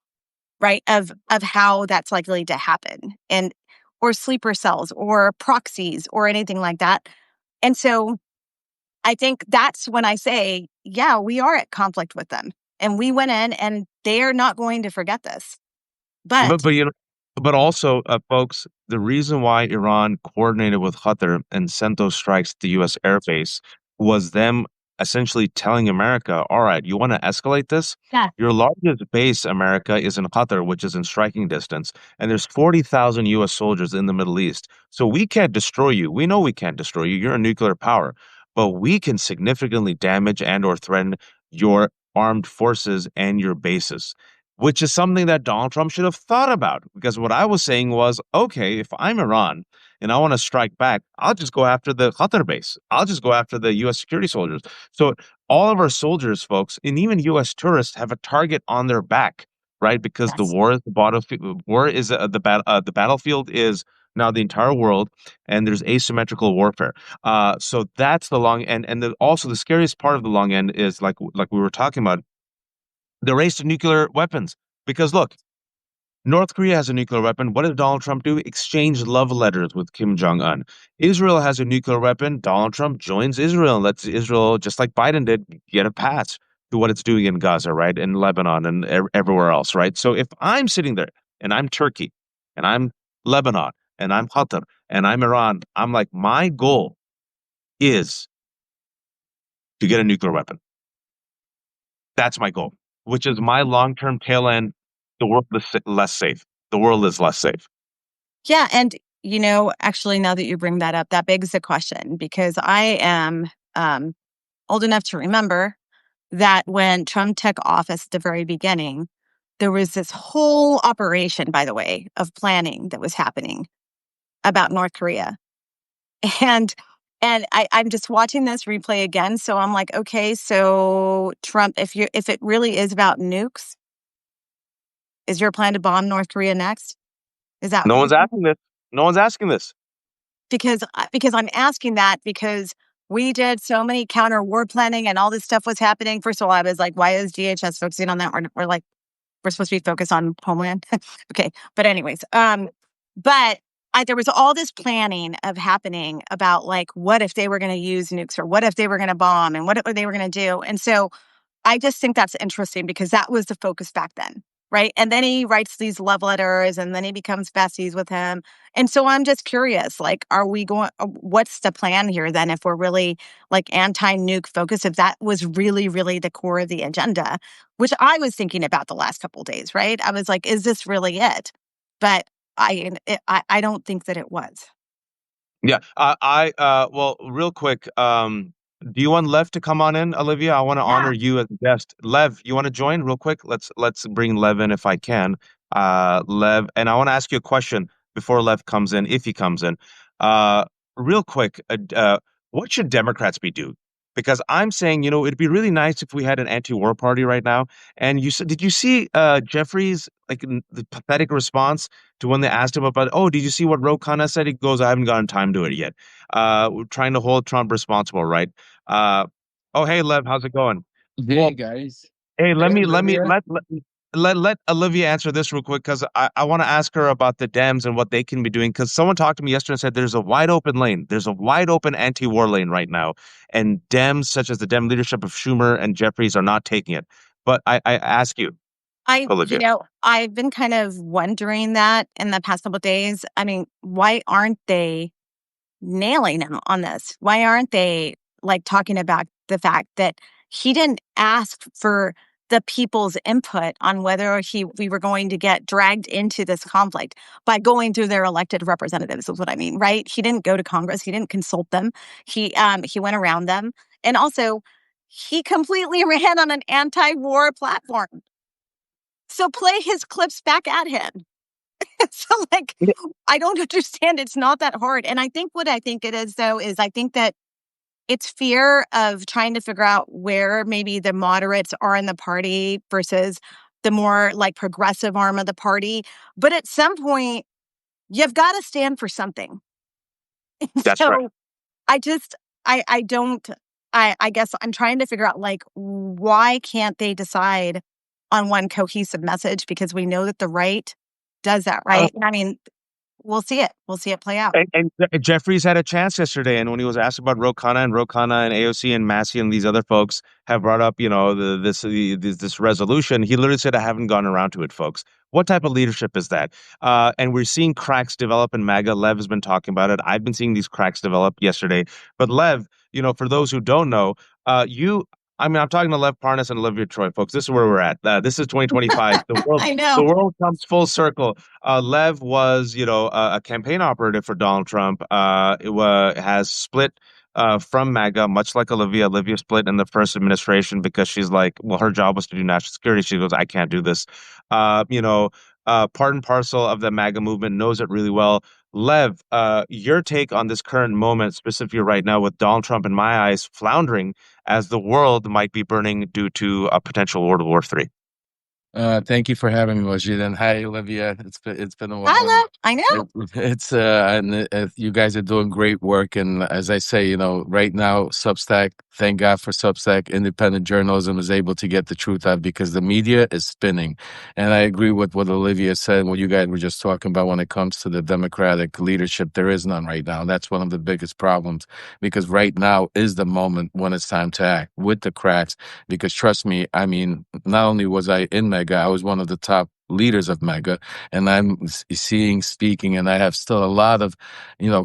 Speaker 2: right? Of how that's likely to happen, and or sleeper cells or proxies or anything like that. And so I think that's when I say, yeah, we are at conflict with them. And we went in and they are not going to forget this.
Speaker 1: But
Speaker 2: But
Speaker 1: but you know, but also, folks, the reason why Iran coordinated with Qatar and sent those strikes to the U.S. airbase was them essentially telling America, "All right, you want to escalate this?
Speaker 2: yeah,
Speaker 1: Your largest base, America, is in Qatar, which is in striking distance, and there's 40,000 U.S. soldiers in the Middle East. So we can't destroy you. We know we can't destroy you. You're a nuclear power, but we can significantly damage and/or threaten your armed forces and your bases." Which is something that Donald Trump should have thought about. Because what I was saying was, okay, if I'm Iran and I want to strike back, I'll just go after the Qatar base. I'll just go after the U.S. security soldiers. So all of our soldiers, folks, and even U.S. tourists have a target on their back, right? Because the
Speaker 2: yes.
Speaker 1: war is the battlefield. War is the battlefield is now the entire world, and there's asymmetrical warfare. So that's the long end, and also the scariest part of the long end is like we were talking about the race to nuclear weapons. Because look, North Korea has a nuclear weapon. What did Donald Trump do? Exchange love letters with Kim Jong un. Israel has a nuclear weapon. Donald Trump joins Israel and lets Israel, just like Biden did, get a pass to what it's doing in Gaza, right? In Lebanon and everywhere else, right? So if I'm sitting there and I'm Turkey and I'm Lebanon and I'm Qatar and I'm Iran, I'm like, my goal is to get a nuclear weapon. That's my goal, which is my long-term tail end. The world is less safe. The world is less safe.
Speaker 2: Yeah. And, actually, now that you bring that up, that begs the question because I am old enough to remember that when Trump took office at the very beginning, there was this whole operation, by the way, of planning that was happening about North Korea. And I'm just watching this replay again. So I'm like, okay, so Trump, if it really is about nukes, is your plan to bomb North Korea next? Is that
Speaker 1: No one's asking this. No one's asking this.
Speaker 2: because I'm asking that because we did so many counter war planning and all this stuff was happening. First of all, I was like, why is DHS focusing on that? We're like, we're supposed to be focused on Homeland. Okay. But anyways, but there was all this planning of happening about like, what if they were going to use nukes, or what if they were going to bomb, and what if they were going to do? And so I just think that's interesting because that was the focus back then, right? And then he writes these love letters, and then he becomes besties with him. And so I'm just curious, like, are we going, what's the plan here then if we're really like anti-nuke focused, if that was really, really the core of the agenda, which I was thinking about the last couple of days, right? I was like, is this really it? But I don't think that it was.
Speaker 1: Yeah. Well, real quick, do you want Lev to come on in, Olivia? I want to
Speaker 2: Yeah.
Speaker 1: honor you as a guest. Lev, you want to join real quick? Let's bring Lev in if I can. Lev, and I want to ask you a question before Lev comes in, if he comes in. Uh, Real quick, what should Democrats be doing? Because I'm saying, it'd be really nice if we had an anti-war party right now. And you said, did you see Jeffrey's the pathetic response to when they asked him about, oh, did you see what Ro Khanna said? He goes, I haven't gotten time to it yet. We're trying to hold Trump responsible, right? Uh, oh, hey, Lev, how's it going?
Speaker 3: Hey
Speaker 1: Well,
Speaker 3: guys.
Speaker 1: hey, let
Speaker 3: Hey
Speaker 1: me
Speaker 3: Olivia.
Speaker 1: let Olivia answer this real quick because I want to ask her about the Dems and what they can be doing. Because someone talked to me yesterday and said there's a wide open lane. There's a wide open anti-war lane right now, and Dems, such as the Dem leadership of Schumer and Jeffries, are not taking it. But I ask you, Olivia.
Speaker 2: I've been kind of wondering that in the past couple of days. I mean, why aren't they nailing him on this? Why aren't they like talking about the fact that he didn't ask for the people's input on whether we were going to get dragged into this conflict by going through their elected representatives, is what I mean, right? He didn't go to Congress, he didn't consult them. He went around them. And also he completely ran on an anti-war platform. So play his clips back at him. So like, I don't understand. It's not that hard. And I think what I think it is, though, is I think that it's fear of trying to figure out where maybe the moderates are in the party versus the more like progressive arm of the party. But at some point, you've got to stand for something.
Speaker 1: That's right.
Speaker 2: So I just, I don't, I guess I'm trying to figure out like, why can't they decide on one cohesive message? Because we know that the right does that, right? I mean, we'll see it. We'll see it play out.
Speaker 1: And Jeffries had a chance yesterday, and when he was asked about Ro Khanna and AOC and Massey and these other folks have brought up, this resolution, he literally said, "I haven't gone around to it, folks." What type of leadership is that? And we're seeing cracks develop in MAGA. Lev has been talking about it. I've been seeing these cracks develop yesterday. But Lev, for those who don't know, I'm talking to Lev Parnas and Olivia Troye, folks. This is where we're at. This is 2025.
Speaker 2: I
Speaker 1: The
Speaker 2: know.
Speaker 1: world comes full circle. Lev was, a campaign operative for Donald Trump. Has split from MAGA, much like Olivia. Olivia split in the first administration because she's like, well, her job was to do national security. She goes, I can't do this. Part and parcel of the MAGA movement, knows it really well. Lev, your take on this current moment, specifically right now, with Donald Trump, in my eyes, floundering as the world might be burning due to a potential World War III.
Speaker 3: Thank you for having me, Wajid, and hi Olivia. It's been a while.
Speaker 2: Hi, Lev. I know.
Speaker 3: It's and you guys are doing great work, and as I say, right now Substack. Thank God for Substack. Independent journalism is able to get the truth out because the media is spinning, and I agree with what Olivia said. What you guys were just talking about when it comes to the Democratic leadership, there is none right now. That's one of the biggest problems because right now is the moment when it's time to act with the cracks. Because trust me, I mean, not only was I in MAGA, I was one of the top leaders of MAGA, and I'm seeing, speaking, and I have still a lot of,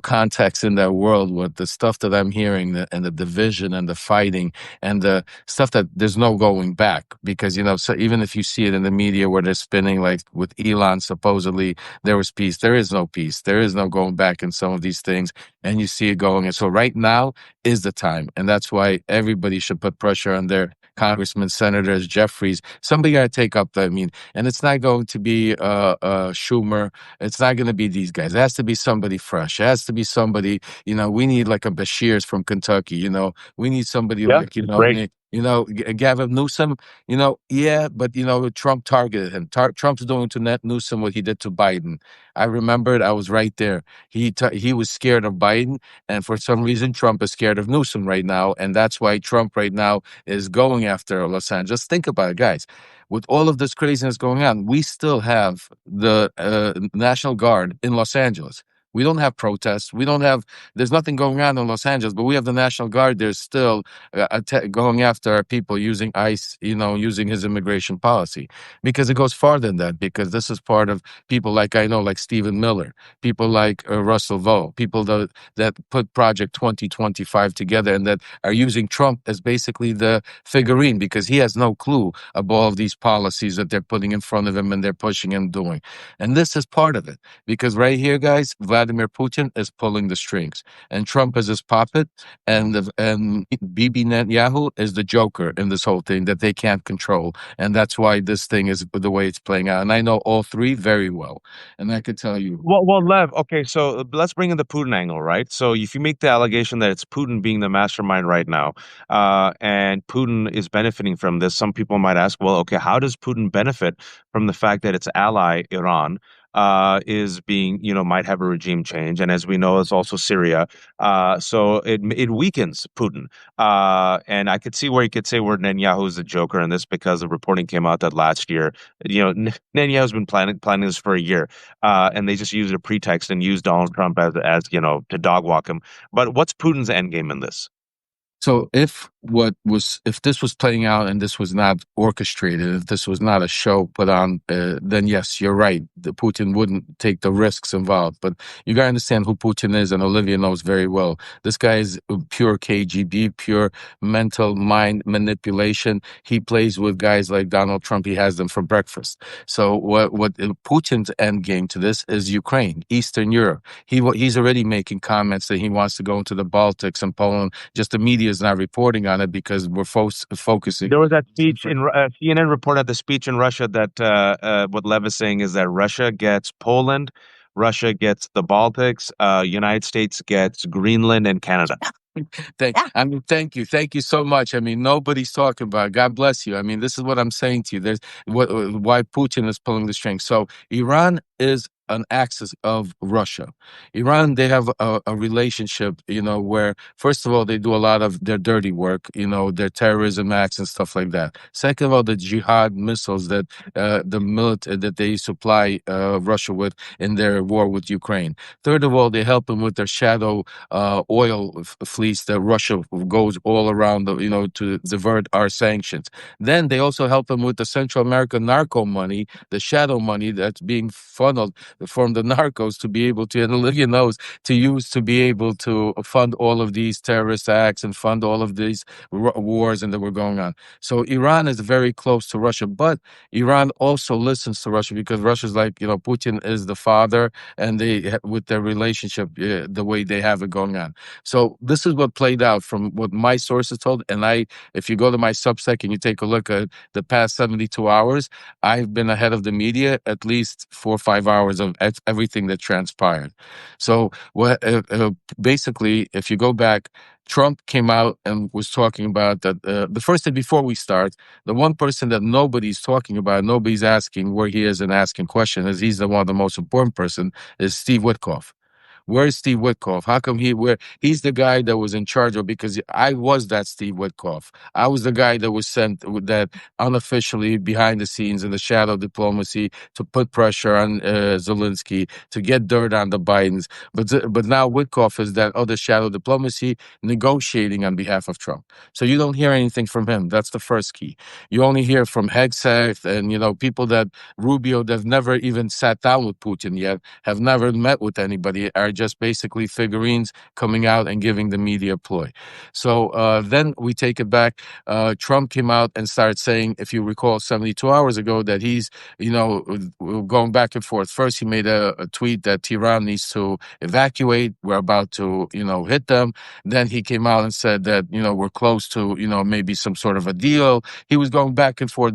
Speaker 3: context in that world with the stuff that I'm hearing and the division and the fighting and the stuff that there's no going back because, so even if you see it in the media where they're spinning, like with Elon, supposedly there was peace, there is no peace. There is no going back in some of these things, and you see it going. And so right now is the time. And that's why everybody should put pressure on their congressmen, senators, Jeffries. Somebody got to take up the, and it's not going to be Schumer. It's not going to be these guys. It has to be somebody fresh. It has to be somebody, we need like a Bashir's from Kentucky, we need somebody like,
Speaker 1: Great.
Speaker 3: Gavin Newsom, yeah, but Trump targeted him. Trump's doing to Newsom what he did to Biden. I remembered. I was right there. He was scared of Biden, and for some reason, Trump is scared of Newsom right now, and that's why Trump right now is going after Los Angeles. Think about it, guys. With all of this craziness going on, we still have the National Guard in Los Angeles. We don't have protests. We don't have. There's nothing going on in Los Angeles, but we have the National Guard. There's still going after our people using ICE, using his immigration policy, because it goes farther than that. Because this is part of people like I know, like Stephen Miller, people like Russell Vole, people that put Project 2025 together and that are using Trump as basically the figurine, because he has no clue about all of these policies that they're putting in front of him and they're pushing him doing. And this is part of it, because right here, guys, Vladimir Putin is pulling the strings, and Trump is his puppet, and Bibi Netanyahu is the joker in this whole thing that they can't control, and that's why this thing is the way it's playing out. And I know all three very well, and I could tell you.
Speaker 1: Well, Lev. Okay, so let's bring in the Putin angle, right? So if you make the allegation that it's Putin being the mastermind right now, and Putin is benefiting from this, some people might ask, well, okay, how does Putin benefit from the fact that its ally Iran is being, might have a regime change, and as we know, it's also Syria. So it weakens Putin, and I could see where you could say where Netanyahu is the joker in this, because the reporting came out that last year, Netanyahu's been planning this for a year, and they just used a pretext and used Donald Trump as to dog walk him. But what's Putin's endgame in this?
Speaker 3: So if this was playing out and this was not orchestrated, if this was not a show put on, then yes, you're right. The Putin wouldn't take the risks involved. But you gotta understand who Putin is, and Olivia knows very well. This guy is pure KGB, pure mental mind manipulation. He plays with guys like Donald Trump. He has them for breakfast. So what Putin's end game to this is Ukraine, Eastern Europe. He's already making comments that he wants to go into the Baltics and Poland. Just the media is not reporting on it because we're focusing.
Speaker 1: There was that speech in CNN reported the speech in Russia that what Lev is saying is that Russia gets Poland, Russia gets the Baltics, United States gets Greenland and Canada.
Speaker 3: Thank you so much. I mean, nobody's talking about it. God bless you. I mean, this is what I'm saying to you. There's why Putin is pulling the strings. So Iran is an axis of Russia. Iran, they have a relationship, where first of all, they do a lot of their dirty work, their terrorism acts and stuff like that. Second of all, the jihad missiles that that they supply Russia with in their war with Ukraine. Third of all, they help them with their shadow oil fleets that Russia goes all around, to divert our sanctions. Then they also help them with the Central American narco money, the shadow money that's being funneled from the narcos to be able to, and Olivia knows, to use to be able to fund all of these terrorist acts and fund all of these wars and that were going on. So Iran is very close to Russia, but Iran also listens to Russia because Russia's like, Putin is the father, and they, with their relationship, the way they have it going on. So this is what played out from what my sources told. And if you go to my Substack and you take a look at the past 72 hours, I've been ahead of the media at least 4 or 5 hours of everything that transpired. So basically, if you go back, Trump came out and was talking about that. The first day before we start, the one person that nobody's talking about, nobody's asking where he is and asking questions, as he's the one of the most important person, is Steve Wickoff. Where's Steve Wickoff? How come he's the guy that was in charge of, because I was that Steve Wickoff. I was the guy that was sent that unofficially behind the scenes in the shadow diplomacy to put pressure on Zelensky, to get dirt on the Bidens. But now Wickoff is that other shadow diplomacy negotiating on behalf of Trump. So you don't hear anything from him. That's the first key. You only hear from Hegseth and, people that Rubio, that have never even sat down with Putin yet, have never met with anybody, are just basically figurines coming out and giving the media ploy. So then we take it back. Trump came out and started saying, if you recall, 72 hours ago, that he's, going back and forth. First, he made a tweet that Tehran needs to evacuate. We're about to, hit them. Then he came out and said that, we're close to, maybe some sort of a deal. He was going back and forth.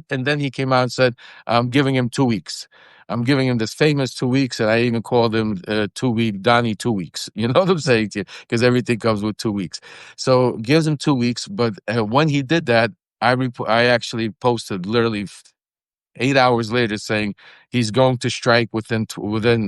Speaker 3: And then he came out and said, I'm giving him 2 weeks. I'm giving him this famous 2 weeks, and I even called him 2 week Donnie 2 weeks. You know what I'm saying to you? Because everything comes with 2 weeks. So gives him 2 weeks. But when he did that, I actually posted literally 8 hours later saying he's going to strike within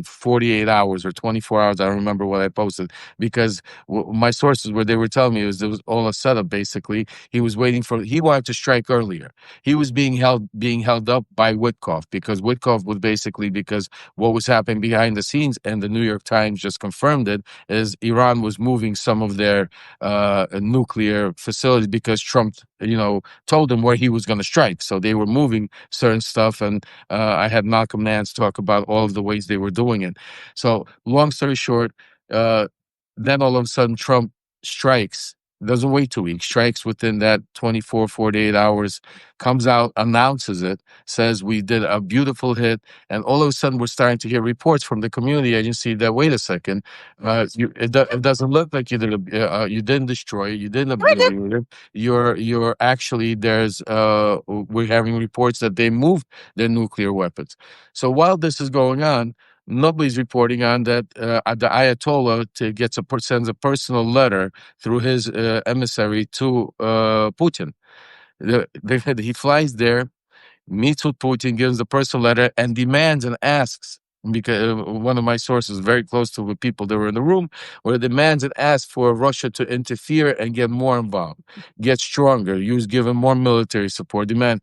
Speaker 3: 48 hours or 24 hours. I don't remember what I posted, because my sources, where they were telling me, it was all a setup. Basically, he wanted to strike earlier. He was being held up by Wickoff, because Wickoff was basically, because what was happening behind the scenes, and the New York Times just confirmed it, is Iran was moving some of their nuclear facilities, because Trump, told them where he was going to strike. So they were moving certain stuff, and I had Malcolm Nance talk about all of the ways they were doing it. So long story short, uh, then all of a sudden Trump strikes, doesn't wait 2 weeks, strikes within that 24, 48 hours, comes out, announces it, says we did a beautiful hit, and all of a sudden we're starting to hear reports from the community agency that, wait a second, it doesn't look like you didn't destroy it, you didn't obliterate it. You're actually, we're having reports that they moved their nuclear weapons. So while this is going on, nobody's reporting on that the Ayatollah sends a personal letter through his emissary to Putin. He flies there, meets with Putin, gives the personal letter, and demands and asks, because one of my sources very close to the people that were in the room, where demands and asks for Russia to interfere and get more involved, get stronger, give him more military support, and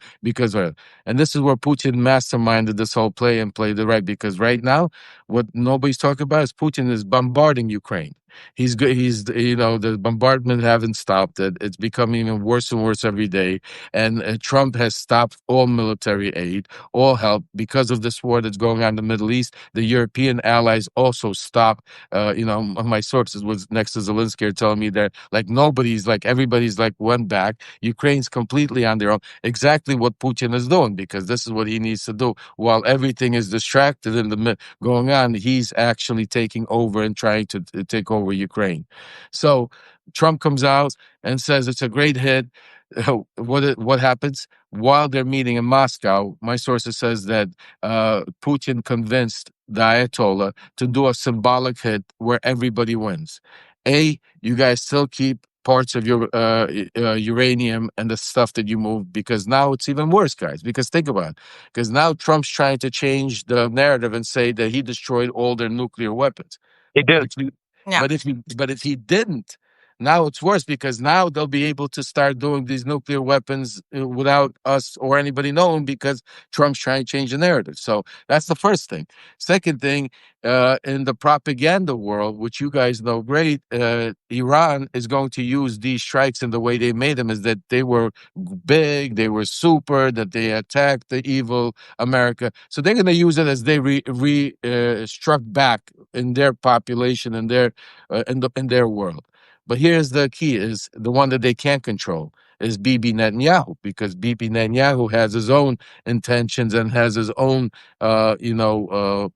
Speaker 3: this is where Putin masterminded this whole play and played it right, because right now, what nobody's talking about is Putin is bombarding Ukraine. He's good. The bombardment haven't stopped. It's becoming even worse and worse every day. And Trump has stopped all military aid, all help, because of this war that's going on in the Middle East. The European allies also stopped. My sources was next to Zelensky are telling me that everybody's went back. Ukraine's completely on their own. Exactly what Putin is doing, because this is what he needs to do. While everything is distracted in the going on, he's actually taking over and trying to take over Ukraine. So Trump comes out and says it's a great hit. What happens while they're meeting in Moscow? My sources says that Putin convinced the Ayatollah to do a symbolic hit where everybody wins. You guys still keep parts of your uranium and the stuff that you moved, because now it's even worse, guys. Because think about it. Because now Trump's trying to change the narrative and say that he destroyed all their nuclear weapons.
Speaker 1: He did.
Speaker 2: Yeah.
Speaker 3: But if he didn't, now it's worse, because now they'll be able to start doing these nuclear weapons without us or anybody knowing, because Trump's trying to change the narrative. So that's the first thing. Second thing, in the propaganda world, which you guys know great, Iran is going to use these strikes, and the way they made them is that they were big, they were super, that they attacked the evil America. So they're going to use it as they struck back in their population and in their world. But here's the key: is the one that they can't control is Bibi Netanyahu, because Bibi Netanyahu has his own intentions and has his own,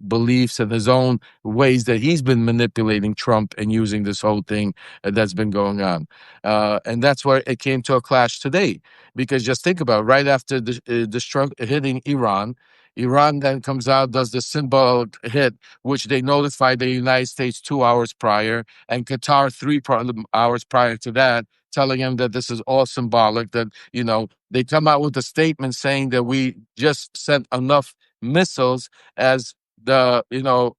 Speaker 3: beliefs and his own ways that he's been manipulating Trump and using this whole thing that's been going on. And that's where it came to a clash today, because just think about it, right after the Trump hitting Iran. Iran then comes out, does the symbolic hit, which they notified the United States 2 hours prior, and Qatar 3 hours prior to that, telling him that this is all symbolic, that, they come out with a statement saying that we just sent enough missiles as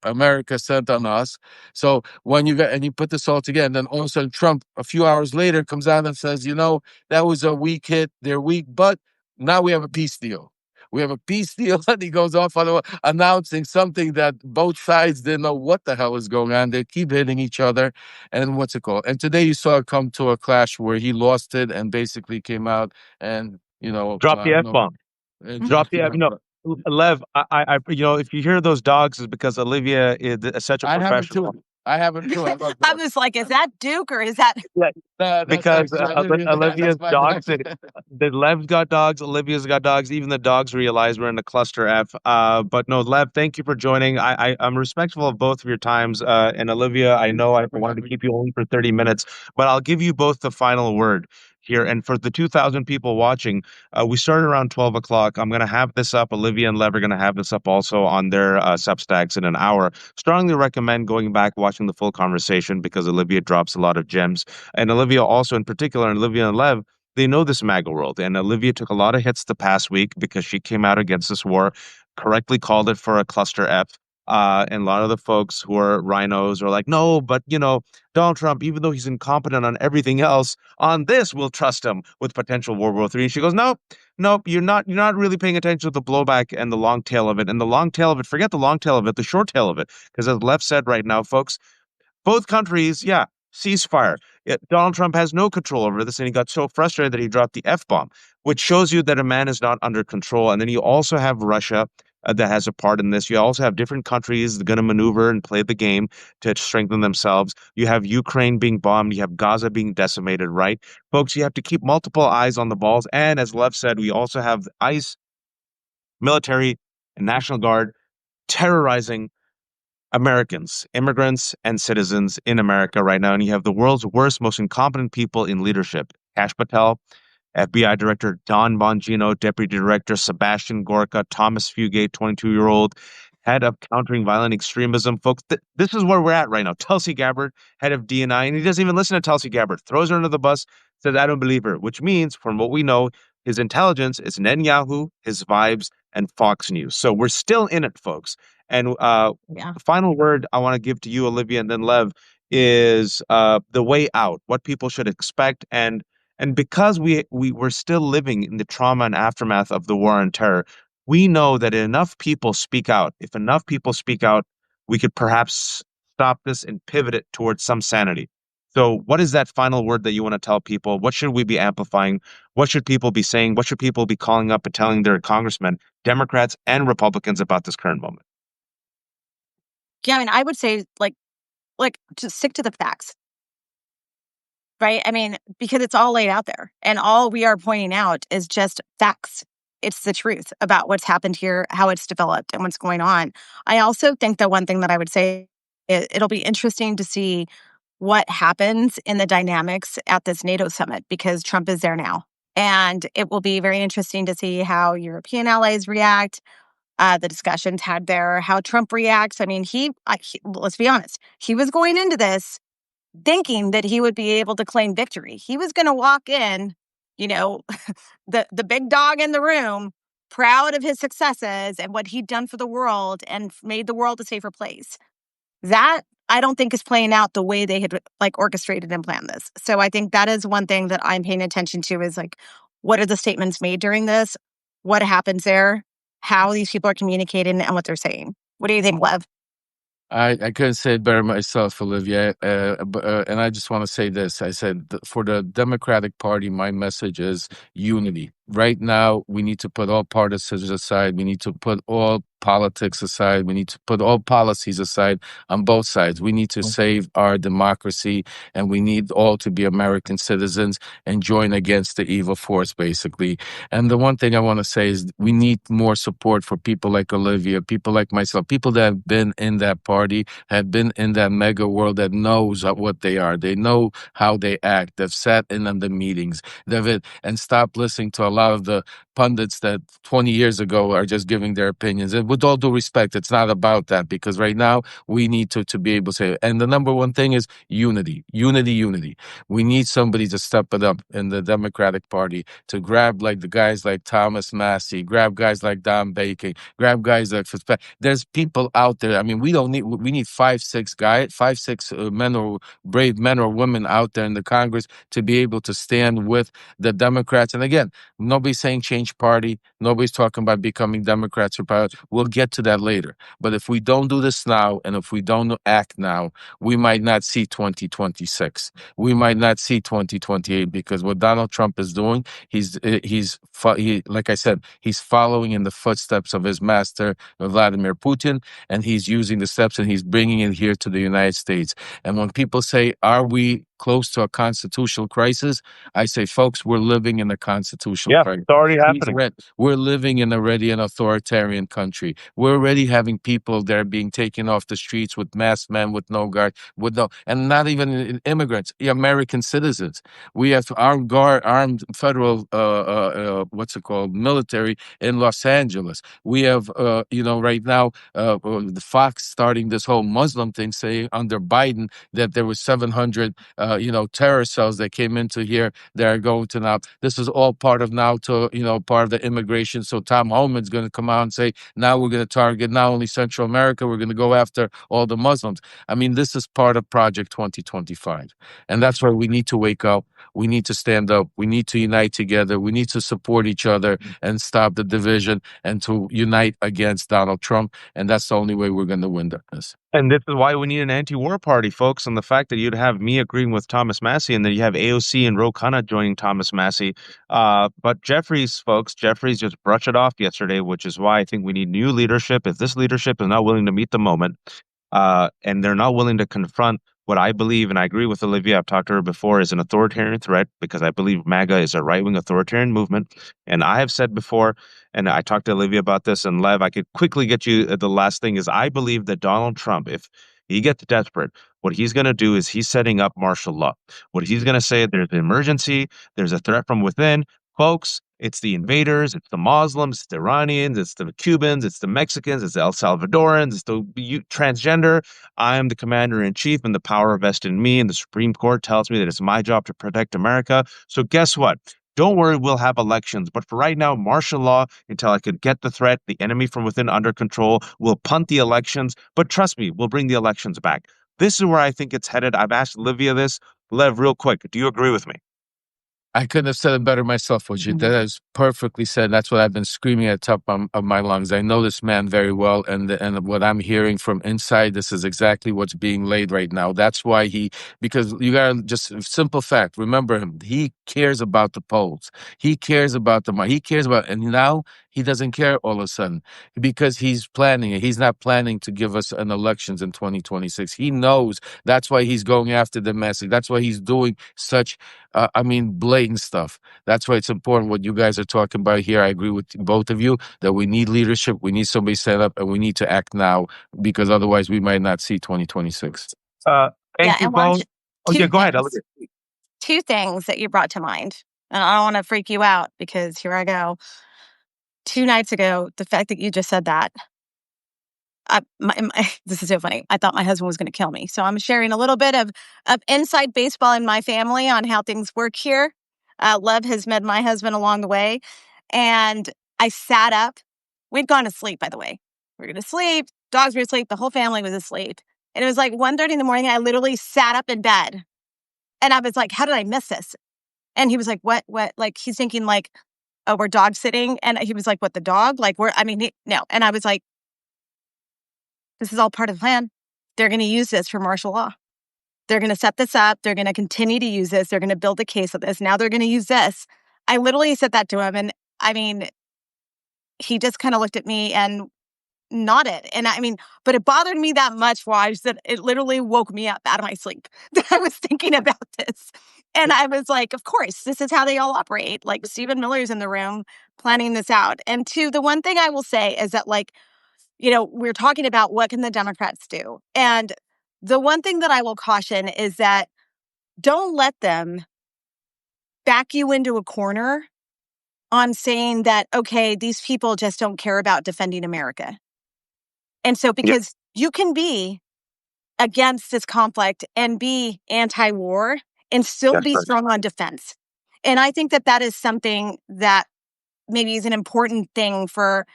Speaker 3: America sent on us. So when you put this all together, and then all of a sudden Trump, a few hours later, comes out and says, that was a weak hit, they're weak, but now we have a peace deal. We have a peace deal, and he goes off on announcing something that both sides didn't know what the hell is going on. They keep hitting each other, and what's it called? And today you saw it come to a clash where he lost it and basically came out and
Speaker 1: Drop the F-bomb. Drop the F. Lev, if you hear those dogs, is because Olivia is such a professional.
Speaker 3: I have it too.
Speaker 2: I was like, is that Duke or is that?
Speaker 1: Yeah, because Olivia's dogs, the Lev's got dogs, Olivia's got dogs. Even the dogs realize we're in a cluster F. But no, Lev, thank you for joining. I'm respectful of both of your times. And Olivia, I know I wanted to keep you only for 30 minutes, but I'll give you both the final word. here. And for the 2,000 people watching, we started around 12 o'clock. I'm going to have this up. Olivia and Lev are going to have this up also on their Substacks in an hour. Strongly recommend going back, watching the full conversation because Olivia drops a lot of gems. And Olivia also, in particular, and Olivia and Lev, they know this MAGA world. And Olivia took a lot of hits the past week because she came out against this war, correctly called it for a cluster F. And a lot of the folks who are rhinos are like, no, but Donald Trump, even though he's incompetent on everything else, on this we'll trust him with potential World War III. And she goes, nope, nope, you're not really paying attention to the blowback and the long tail of it. And the long tail of it, forget the long tail of it, the short tail of it. Because as Lev said right now, folks, both countries, yeah, ceasefire. Donald Trump has no control over this, and he got so frustrated that he dropped the F bomb, which shows you that a man is not under control. And then you also have Russia that has a part in this. You also have different countries that are going to maneuver and play the game to strengthen themselves. You have Ukraine being bombed. You have Gaza being decimated, right? Folks, you have to keep multiple eyes on the balls. And as Lev said, we also have ICE, military, and National Guard terrorizing Americans, immigrants, and citizens in America right now. And you have the world's worst, most incompetent people in leadership. Kash Patel, FBI Director Don Bongino, Deputy Director Sebastian Gorka, Thomas Fugate, 22-year-old head of countering violent extremism. Folks, this is where we're at right now. Tulsi Gabbard, head of DNI, and he doesn't even listen to Tulsi Gabbard, throws her under the bus, says, I don't believe her, which means, from what we know, his intelligence is Netanyahu, his vibes, and Fox News. So we're still in it, folks. And
Speaker 2: Yeah.
Speaker 1: the final word I want to give to you, Olivia, and then Lev, is the way out, what people should expect. And because we're still living in the trauma and aftermath of the war on terror, we know that enough people speak out. If enough people speak out, we could perhaps stop this and pivot it towards some sanity. So what is that final word that you want to tell people? What should we be amplifying? What should people be saying? What should people be calling up and telling their congressmen, Democrats and Republicans, about this current moment?
Speaker 2: Yeah, I mean, I would say just stick to the facts, right? I mean, because it's all laid out there, and all we are pointing out is just facts. It's the truth about what's happened here, how it's developed, and what's going on. I also think that one thing that I would say, it'll be interesting to see what happens in the dynamics at this NATO summit because Trump is there now. And it will be very interesting to see how European allies react, the discussions had there, how Trump reacts. I mean, let's be honest, he was going into this thinking that he would be able to claim victory. He was going to walk in, you know, the big dog in the room, proud of his successes and what he'd done for the world and made the world a safer place. That I don't think is playing out the way they had orchestrated and planned this. So I think that is one thing that I'm paying attention to is what are the statements made during this? What happens there? How these people are communicating and what they're saying. What do you think, Lev?
Speaker 3: I couldn't say it better myself, Olivia. And I just want to say this. I said, for the Democratic Party, my message is unity. Right now, we need to put all partisans aside. We need to put all politics aside. We need to put all policies aside on both sides. We need to save our democracy, and we need all to be American citizens and join against the evil force, basically. And the one thing I want to say is we need more support for people like Olivia, people like myself, people that have been in that party, have been in that mega world, that knows what they are. They know how they act. They've sat in on the meetings. And stop listening to a lot of the pundits that 20 years ago are just giving their opinions. And with all due respect, it's not about that, because right now we need to be able to say, and the number one thing is unity, unity, unity. We need somebody to step it up in the Democratic Party to grab like the guys like Thomas Massey, grab guys like Don Bacon, grab guys like Fitzpatrick. There's people out there. I mean, we need 5-6 men or brave men or women out there in the Congress to be able to stand with the Democrats. And again, nobody's saying change party. Nobody's talking about becoming Democrats or Republicans. We'll get to that later. But if we don't do this now, and if we don't act now, we might not see 2026. We might not see 2028, because what Donald Trump is doing, like I said, he's following in the footsteps of his master, Vladimir Putin, and he's using the steps and he's bringing it here to the United States. And when people say, are we close to a constitutional crisis, I say, folks, we're living in a constitutional crisis.
Speaker 1: It's already happening.
Speaker 3: We're living in already an authoritarian country. We're already having people that are being taken off the streets with masked men, with no guard, and not even immigrants, American citizens. We have armed federal, military in Los Angeles. We have, right now, the Fox starting this whole Muslim thing, saying under Biden that there was 700, terror cells that came into here that are going to now. This is all part of now to, part of the immigration. So Tom Homan's going to come out and say, now we're going to target not only Central America, we're going to go after all the Muslims. I mean, this is part of Project 2025. And that's why we need to wake up. We need to stand up. We need to unite together. We need to support each other and stop the division and to unite against Donald Trump. And that's the only way we're going to win this.
Speaker 1: And this is why we need an anti-war party, folks. And the fact that you'd have me agreeing with Thomas Massie and then you have AOC and Ro Khanna joining Thomas Massie. But Jeffries just brushed it off yesterday, which is why I think we need new leadership. If this leadership is not willing to meet the moment, and they're not willing to confront what I believe, and I agree with Olivia, I've talked to her before, is an authoritarian threat, because I believe MAGA is a right-wing authoritarian movement. And I have said before, and I talked to Olivia about this, and Lev, I could quickly get you the last thing is I believe that Donald Trump, if he gets desperate, what he's going to do is he's setting up martial law. What he's going to say, there's an emergency, there's a threat from within. Folks, it's the invaders, it's the Muslims, it's the Iranians, it's the Cubans, it's the Mexicans, it's the El Salvadorans, it's the transgender. I am the commander-in-chief, and the power vested in me, and the Supreme Court tells me that it's my job to protect America. So guess what? Don't worry, we'll have elections. But for right now, martial law, until I could get the threat, the enemy from within under control, we'll punt the elections. But trust me, we'll bring the elections back. This is where I think it's headed. I've asked Olivia this. Lev, real quick, do you agree with me?
Speaker 3: I couldn't have said it better myself, Wojciech. That is perfectly said. That's what I've been screaming at the top of my lungs. I know this man very well, and what I'm hearing from inside, this is exactly what's being laid right now. That's why because you got just simple fact, remember him, he cares about the polls. He cares about the money. He cares about, and now he doesn't care all of a sudden because he's planning it. He's not planning to give us an elections in 2026. He knows. That's why he's going after the message. That's why he's doing such, blatant stuff. That's why it's important what you guys are talking about here. I agree with both of you that we need leadership. We need somebody set up, and we need to act now, because otherwise we might not see 2026.
Speaker 1: Thank you both. Oh, yeah, go ahead.
Speaker 2: Two things that you brought to mind, and I don't want to freak you out because here I go. 2 nights ago, the fact that you just said that, this is so funny. I thought my husband was going to kill me. So I'm sharing a little bit of inside baseball in my family on how things work here. Lev has met my husband along the way. And I sat up. We'd gone to sleep, by the way. We were going to sleep. Dogs were asleep. The whole family was asleep. And it was like 1:30 in the morning. I literally sat up in bed. And I was like, how did I miss this? And he was like, what? Like, he's thinking like, oh, we're dog sitting. And he was like, what, the dog? Like, no. And I was like, this is all part of the plan. They're going to use this for martial law. They're going to set this up. They're going to continue to use this. They're going to build a case of this. Now they're going to use this. I literally said that to him. And he just kind of looked at me and nodded. And but it bothered me that much why that it literally woke me up out of my sleep that I was thinking about this. And I was like, of course, this is how they all operate. Like, Stephen Miller's in the room planning this out. And two, the one thing I will say is that, like, we're talking about what can the Democrats do. And the one thing that I will caution is that don't let them back you into a corner on saying that, okay, these people just don't care about defending America. And so because you can be against this conflict and be anti-war and still be strong on defense. And I think that is something that maybe is an important thing for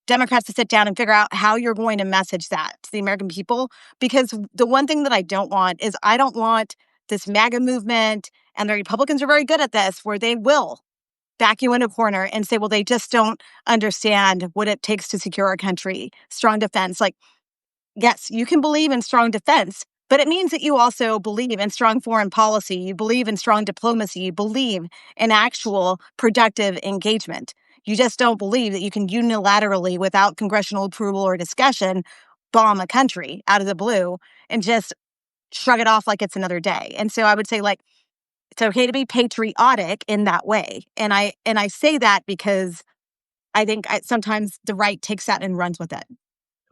Speaker 2: Democrats to sit down and figure out how you're going to message that to the American people. Because the one thing that I don't want is I don't want this MAGA movement, and the Republicans are very good at this, where they will back you in a corner and say, well, they just don't understand what it takes to secure our country, strong defense. Like, yes, you can believe in strong defense, but it means that you also believe in strong foreign policy. You believe in strong diplomacy. You believe in actual productive engagement. You just don't believe that you can unilaterally, without congressional approval or discussion, bomb a country out of the blue and just shrug it off like it's another day. And so I would say, like, it's okay to be patriotic in that way. And I say that because I think sometimes the right takes that and runs with it.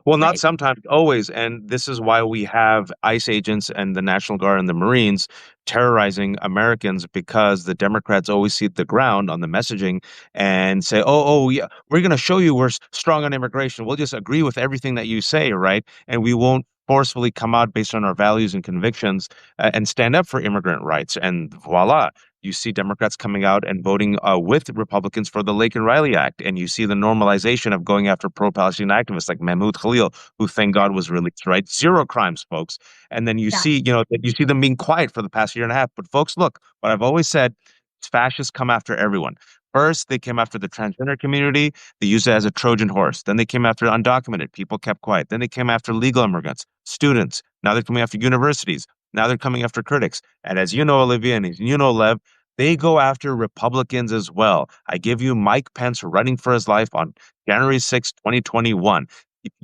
Speaker 1: Well, not
Speaker 2: Right.
Speaker 1: sometimes, always. And this is why we have ICE agents and the National Guard and the Marines terrorizing Americans, because the Democrats always see the ground on the messaging and say, oh, yeah, we're going to show you we're strong on immigration. We'll just agree with everything that you say, right? And we won't forcefully come out based on our values and convictions and stand up for immigrant rights. And voila, you see Democrats coming out and voting with Republicans for the Lake and Riley Act. And you see the normalization of going after pro-Palestinian activists like Mahmoud Khalil, who thank God was released, right? Zero crimes, folks. And then you
Speaker 2: Yeah.
Speaker 1: see, you see them being quiet for the past year and a half. But folks, look, what I've always said, fascists come after everyone. First, they came after the transgender community. They used it as a Trojan horse. Then they came after undocumented. People kept quiet. Then they came after legal immigrants, students. Now they're coming after universities. Now they're coming after critics. And as you know, Olivia, and as you know, Lev, they go after Republicans as well. I give you Mike Pence running for his life on January 6th, 2021.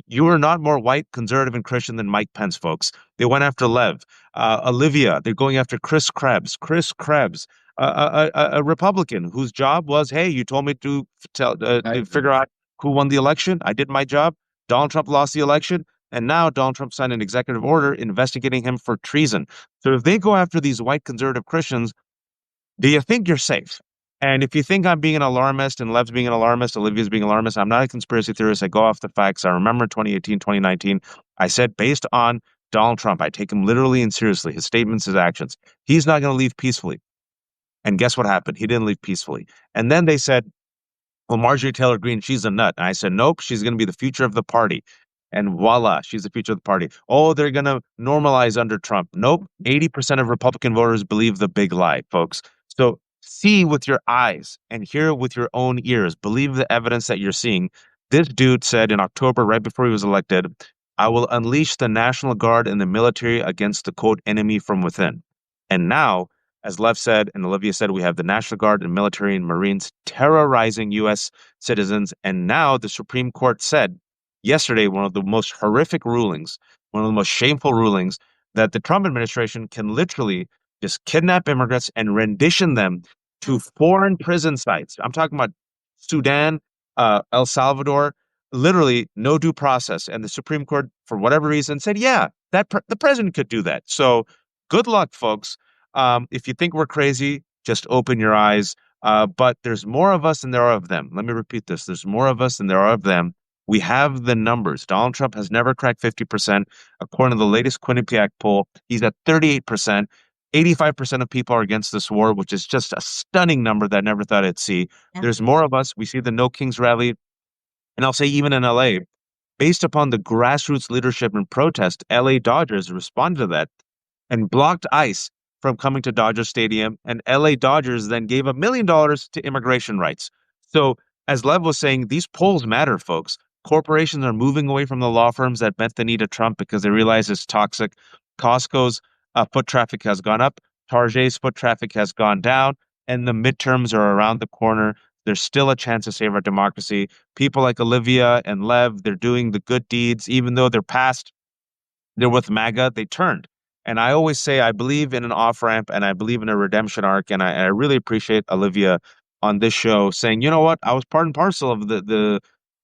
Speaker 1: You are not more white, conservative, and Christian than Mike Pence, folks. They went after Lev. Olivia, they're going after Chris Krebs. Chris Krebs, a Republican whose job was, hey, you told me to figure out who won the election. I did my job. Donald Trump lost the election. And now Donald Trump signed an executive order investigating him for treason. So if they go after these white conservative Christians, do you think you're safe? And if you think I'm being an alarmist and Lev's being an alarmist, Olivia's being an alarmist, I'm not a conspiracy theorist. I go off the facts. I remember 2018, 2019, I said based on Donald Trump, I take him literally and seriously, his statements, his actions. He's not going to leave peacefully. And guess what happened? He didn't leave peacefully. And then they said, well, Marjorie Taylor Greene, she's a nut. And I said, nope, she's going to be the future of the party. And voila, she's the future of the party. Oh, they're going to normalize under Trump. Nope. 80% of Republican voters believe the big lie, folks. So see with your eyes and hear with your own ears. Believe the evidence that you're seeing. This dude said in October, right before he was elected, I will unleash the National Guard and the military against the quote enemy from within. And now, as Lev said and Olivia said, we have the National Guard and military and Marines terrorizing U.S. citizens. And now the Supreme Court said yesterday, one of the most horrific rulings, one of the most shameful rulings, that the Trump administration can literally just kidnap immigrants and rendition them to foreign prison sites. I'm talking about Sudan, El Salvador, literally no due process. And the Supreme Court, for whatever reason, said, yeah, the president could do that. So good luck, folks. If you think we're crazy, just open your eyes. But there's more of us than there are of them. Let me repeat this. There's more of us than there are of them. We have the numbers. Donald Trump has never cracked 50%. According to the latest Quinnipiac poll, he's at 38%. 85% of people are against this war, which is just a stunning number that I never thought I'd see.
Speaker 2: Yeah.
Speaker 1: There's more of us. We see the No Kings rally. And I'll say even in LA, based upon the grassroots leadership and protest, LA Dodgers responded to that and blocked ICE from coming to Dodger Stadium. And LA Dodgers then gave $1 million to immigration rights. So, as Lev was saying, these polls matter, folks. Corporations are moving away from the law firms that bent the knee to Trump because they realize it's toxic. Costco's foot traffic has gone up. Target's foot traffic has gone down. And the midterms are around the corner. There's still a chance to save our democracy. People like Olivia and Lev, they're doing the good deeds, even though they're past, they're with MAGA, they turned. And I always say I believe in an off ramp and I believe in a redemption arc. And I really appreciate Olivia on this show saying, you know what, I was part and parcel of the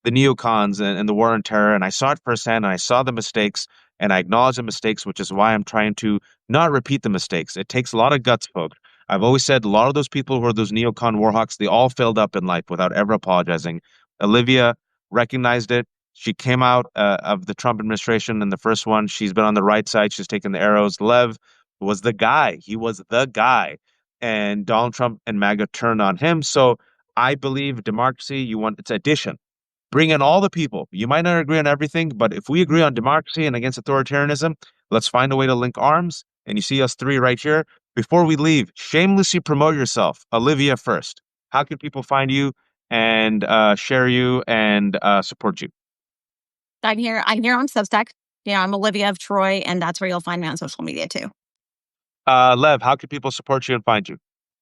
Speaker 1: neocons and the war on terror, and I saw it firsthand, and I saw the mistakes, and I acknowledge the mistakes, which is why I'm trying to not repeat the mistakes. It takes a lot of guts, folks. I've always said a lot of those people who are those neocon warhawks, they all failed up in life without ever apologizing. Olivia recognized it. She came out of the Trump administration in the first one. She's been on the right side. She's taken the arrows. Lev was the guy. He was the guy. And Donald Trump and MAGA turned on him. So I believe democracy, you want it's addition. Bring in all the people. You might not agree on everything, but if we agree on democracy and against authoritarianism, let's find a way to link arms. And you see us three right here. Before we leave, shamelessly promote yourself. Olivia first. How can people find you and share you and support you?
Speaker 2: I'm here on Substack. I'm Olivia Troye, and that's where you'll find me on social media too.
Speaker 1: Lev, how can people support you and find you?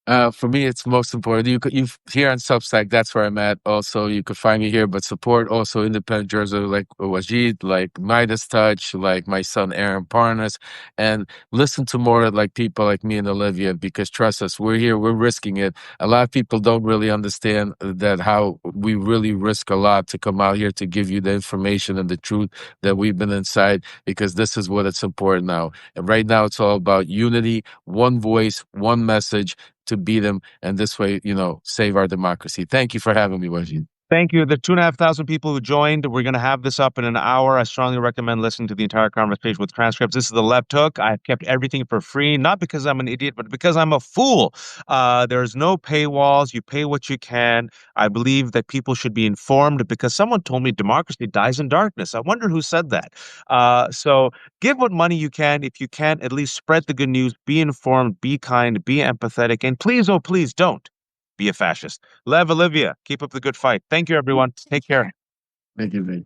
Speaker 3: For me, it's most important. You here on Substack. That's where I'm at. Also, you could find me here, but support also independent journalism like Wajid, like Midas Touch, like my son Aaron Parnas, and listen to more like people like me and Olivia. Because trust us, we're here. We're risking it. A lot of people don't really understand that how we really risk a lot to come out here to give you the information and the truth that we've been inside. Because this is what it's important now. And right now, it's all about unity, one voice, one message to beat them, and this way, save our democracy. Thank you for having me, Wajid.
Speaker 1: Thank you. The 2,500 people who joined, we're going to have this up in an hour. I strongly recommend listening to the entire conversation with transcripts. This is the Left Hook. I've kept everything for free, not because I'm an idiot, but because I'm a fool. There's no paywalls. You pay what you can. I believe that people should be informed because someone told me democracy dies in darkness. I wonder who said that. So give what money you can. If you can't, at least spread the good news. Be informed, be kind, be empathetic, and please, oh, please don't be a fascist. Lev, Olivia, keep up the good fight. Thank you, everyone. Take care.
Speaker 3: Thank you, babe.